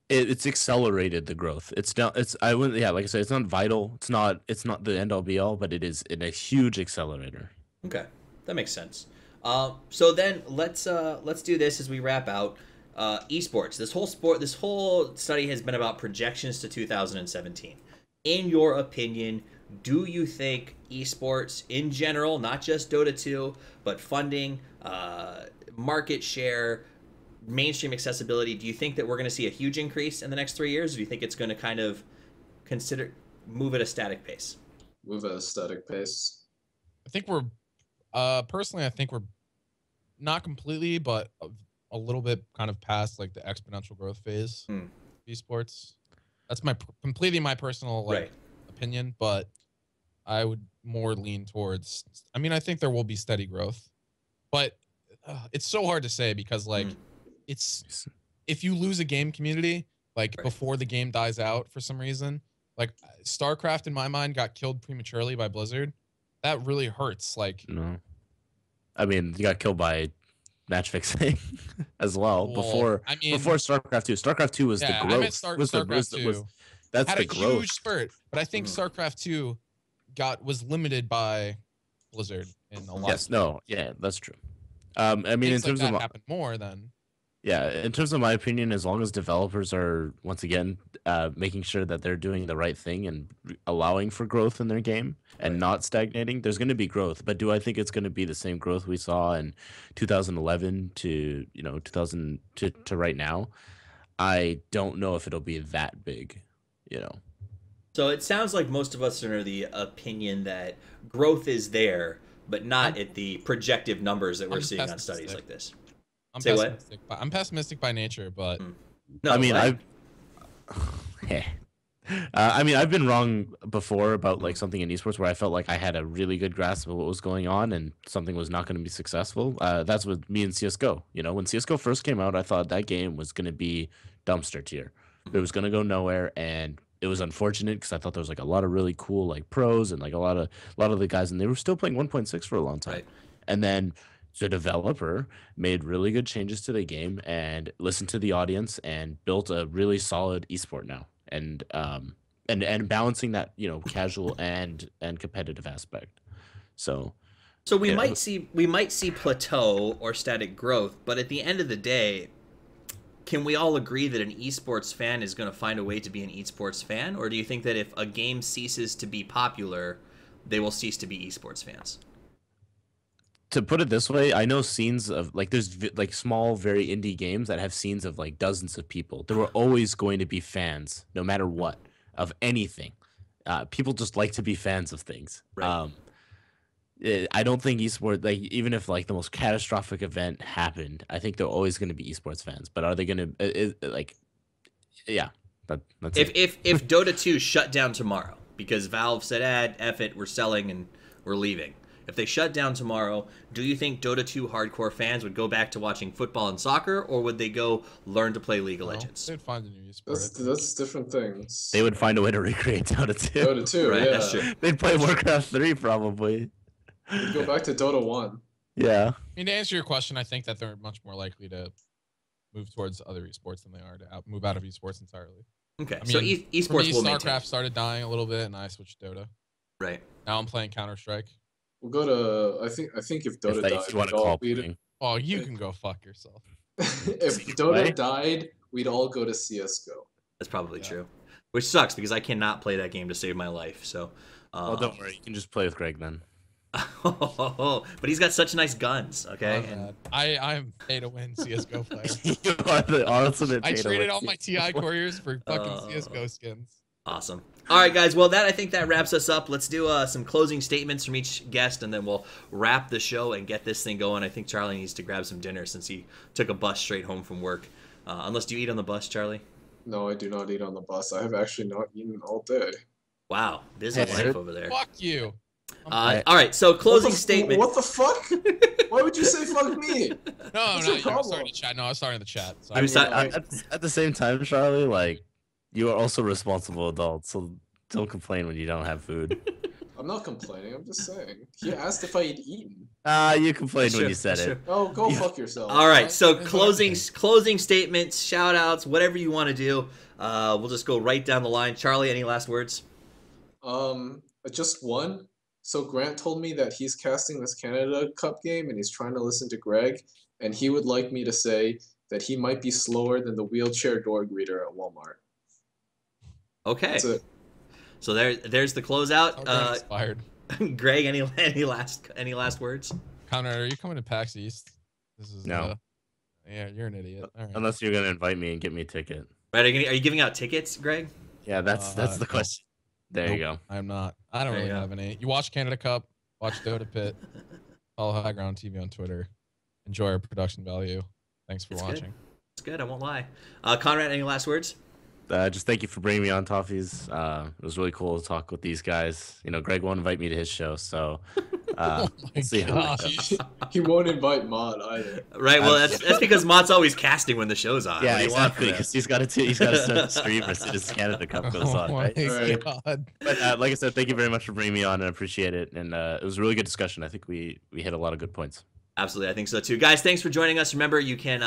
It's accelerated the growth. It's not. Like I said, it's not vital. It's not the end all be all, but it is a huge accelerator. Okay, that makes sense. So then let's do this as we wrap out. Esports. This whole study has been about projections to 2017. In your opinion, do you think esports in general, not just Dota 2, but funding, market share, mainstream accessibility, do you think that we're going to see a huge increase in the next 3 years? Or do you think it's going to kind of move at a static pace? Move at a static pace. I think we're personally, I think we're not completely, but a little bit kind of past like the exponential growth phase of esports. That's completely my personal opinion, but I would more lean towards, I think there will be steady growth, but it's so hard to say because it's, if you lose a game community, before the game dies out for some reason, like StarCraft in my mind got killed prematurely by Blizzard. That really hurts. No, you got killed by match fixing as well before StarCraft 2. StarCraft 2 was the growth. I meant StarCraft 2 that's had the a growth. huge spurt, but I think StarCraft 2 was limited by Blizzard in a lot. Yes, no, yeah, that's true. In terms that of happened more than Yeah, in terms of my opinion, as long as developers are once again making sure that they're doing the right thing and allowing for growth in their game and Right. not stagnating, there's going to be growth. But do I think it's going to be the same growth we saw in 2011 to 2000 to right now? I don't know if it'll be that big. You know, So it sounds like most of us are under the opinion that growth is there, but not at the projective numbers that we're I'm seeing on studies pessimistic. like this. I'm Say what? pessimistic. I'm pessimistic by nature, but No, I mean, what? I mean, I've been wrong before about like something in esports where I felt like I had a really good grasp of what was going on and something was not going to be successful. That's with me and CS:GO. You know, when CS:GO first came out, I thought that game was going to be dumpster tier. It was going to go nowhere, and it was unfortunate because I thought there was like a lot of really cool like pros and like a lot of the guys, and they were still playing 1.6 for a long time. Right. And then the developer made really good changes to the game and listened to the audience and built a really solid esport now. And balancing that, casual and competitive aspect. So So we yeah, might see plateau or static growth, but at the end of the day, can we all agree that an esports fan is going to find a way to be an esports fan, or do you think that if a game ceases to be popular, they will cease to be esports fans? to put it this way, I know scenes of like like small, very indie games that have scenes of like dozens of people. There were always going to be fans, no matter what, of anything. People just like to be fans of things. Right. I don't think esports, like even if like the most catastrophic event happened, I think they're always going to be esports fans. But are they going to like? Yeah, that's If it. if Dota 2 shut down tomorrow because Valve said, F it, we're selling and we're leaving. If they shut down tomorrow, do you think Dota 2 hardcore fans would go back to watching football and soccer, or would they go learn to play League of Legends? they'd find a new esport. That's different things. They would find a way to recreate Dota 2. Dota 2, Right, yeah. that's true. They'd play Warcraft 3 probably. We'd go back to Dota 1. Yeah. I mean, to answer your question, I think that they're much more likely to move towards other esports than they are to move out of esports entirely. Okay, I so mean, esports for me, will StarCraft maintain. started dying a little bit, and I switched to Dota. Right. Now I'm playing Counter Strike. We'll go to. I think if Dota died, If you want to we'd all- call we'd- playing. Oh, you can go fuck yourself. if Play? Dota died, we'd all go to CS:GO. That's probably Yeah. true. Which sucks because I cannot play that game to save my life. So, Oh, don't worry. You can just play with Greg then. but he's got such nice guns. Okay, and I'm pay to win CS:GO player. You are the ultimate. I pay to traded win. all my TI couriers for fucking CS:GO skins. awesome. All right, guys. Well, I think that wraps us up. Let's do some closing statements from each guest, and then we'll wrap the show and get this thing going. I think Charlie needs to grab some dinner since he took a bus straight home from work. Unless do you eat on the bus, Charlie? No, I do not eat on the bus. I have actually not eaten all day. Wow, busy Hey, life over there. Fuck you. All right, so closing statement. What the fuck? Why would you say fuck me? No, What's no, your I was problem? starting the chat. No, I was starting the chat. I was Sorry. not- At the same time, Charlie, like you are also responsible adults, so don't complain when you don't have food. I'm not complaining. I'm just saying. He asked if I had eaten. You complained That's when true, you said that's it. true. Oh, go fuck yourself. All right, so That's closing statements, shout outs, whatever you want to do. We'll just go right down the line. Charlie, any last words? Just one. So Grant told me that he's casting this Canada Cup game and he's trying to listen to Greg, and he would like me to say that he might be slower than the wheelchair door greeter at Walmart. Okay. That's it. So there's the closeout. I'm inspired. Greg, any last words? Conrad, are you coming to PAX East? This is No. Yeah, you're an idiot. All right. Unless you're gonna invite me and get me a ticket. Right? Are you giving out tickets, Greg? Yeah, that's the no. question. There you Nope, go. I'm not. I don't There you really go. have any. You watch Canada Cup, watch Dota Pit, follow High Ground TV on Twitter. Enjoy our production value. Thanks for It's good. watching. It's good. I won't lie. Conrad, any last words? Just thank you for bringing me on, Toffees. It was really cool to talk with these guys. You know, Greg won't invite me to his show, so Oh my we'll see how it gosh. goes. He won't invite Mod either. Right. Well, that's because Mott's always casting when the show's on. Yeah, What do you want exactly. from Because he's got to start the stream as soon as Canada Cup goes Oh on, my right? Right. god. But like I said, thank you very much for bringing me on. I appreciate it, and it was a really good discussion. I think we hit a lot of good points. Absolutely, I think so too. Guys, thanks for joining us. Remember, you can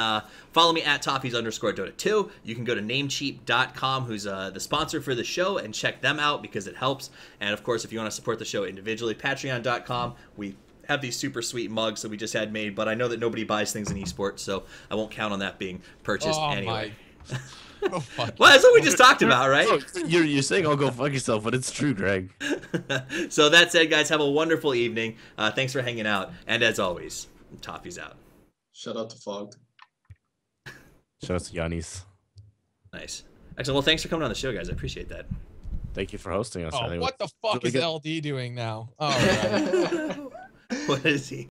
follow me at Toffees_Dota2. You can go to Namecheap.com, who's the sponsor for the show, and check them out because it helps. And of course, if you want to support the show individually, Patreon.com. We have these super sweet mugs that we just had made, but I know that nobody buys things in esports, so I won't count on that being purchased anyway. Oh, fuck. Well, that's what we just talked about, right? Look, you're saying I'll go fuck yourself, but it's true, Greg. So that said, guys, have a wonderful evening. Thanks for hanging out, and as always, Toffees out. Shout out to Fogged. Shout out to Yannis. Nice. Excellent. Well, thanks for coming on the show, guys. I appreciate that. Thank you for hosting us. Oh, Anyway. what the fuck Really is good. LD doing now? All right. What is he?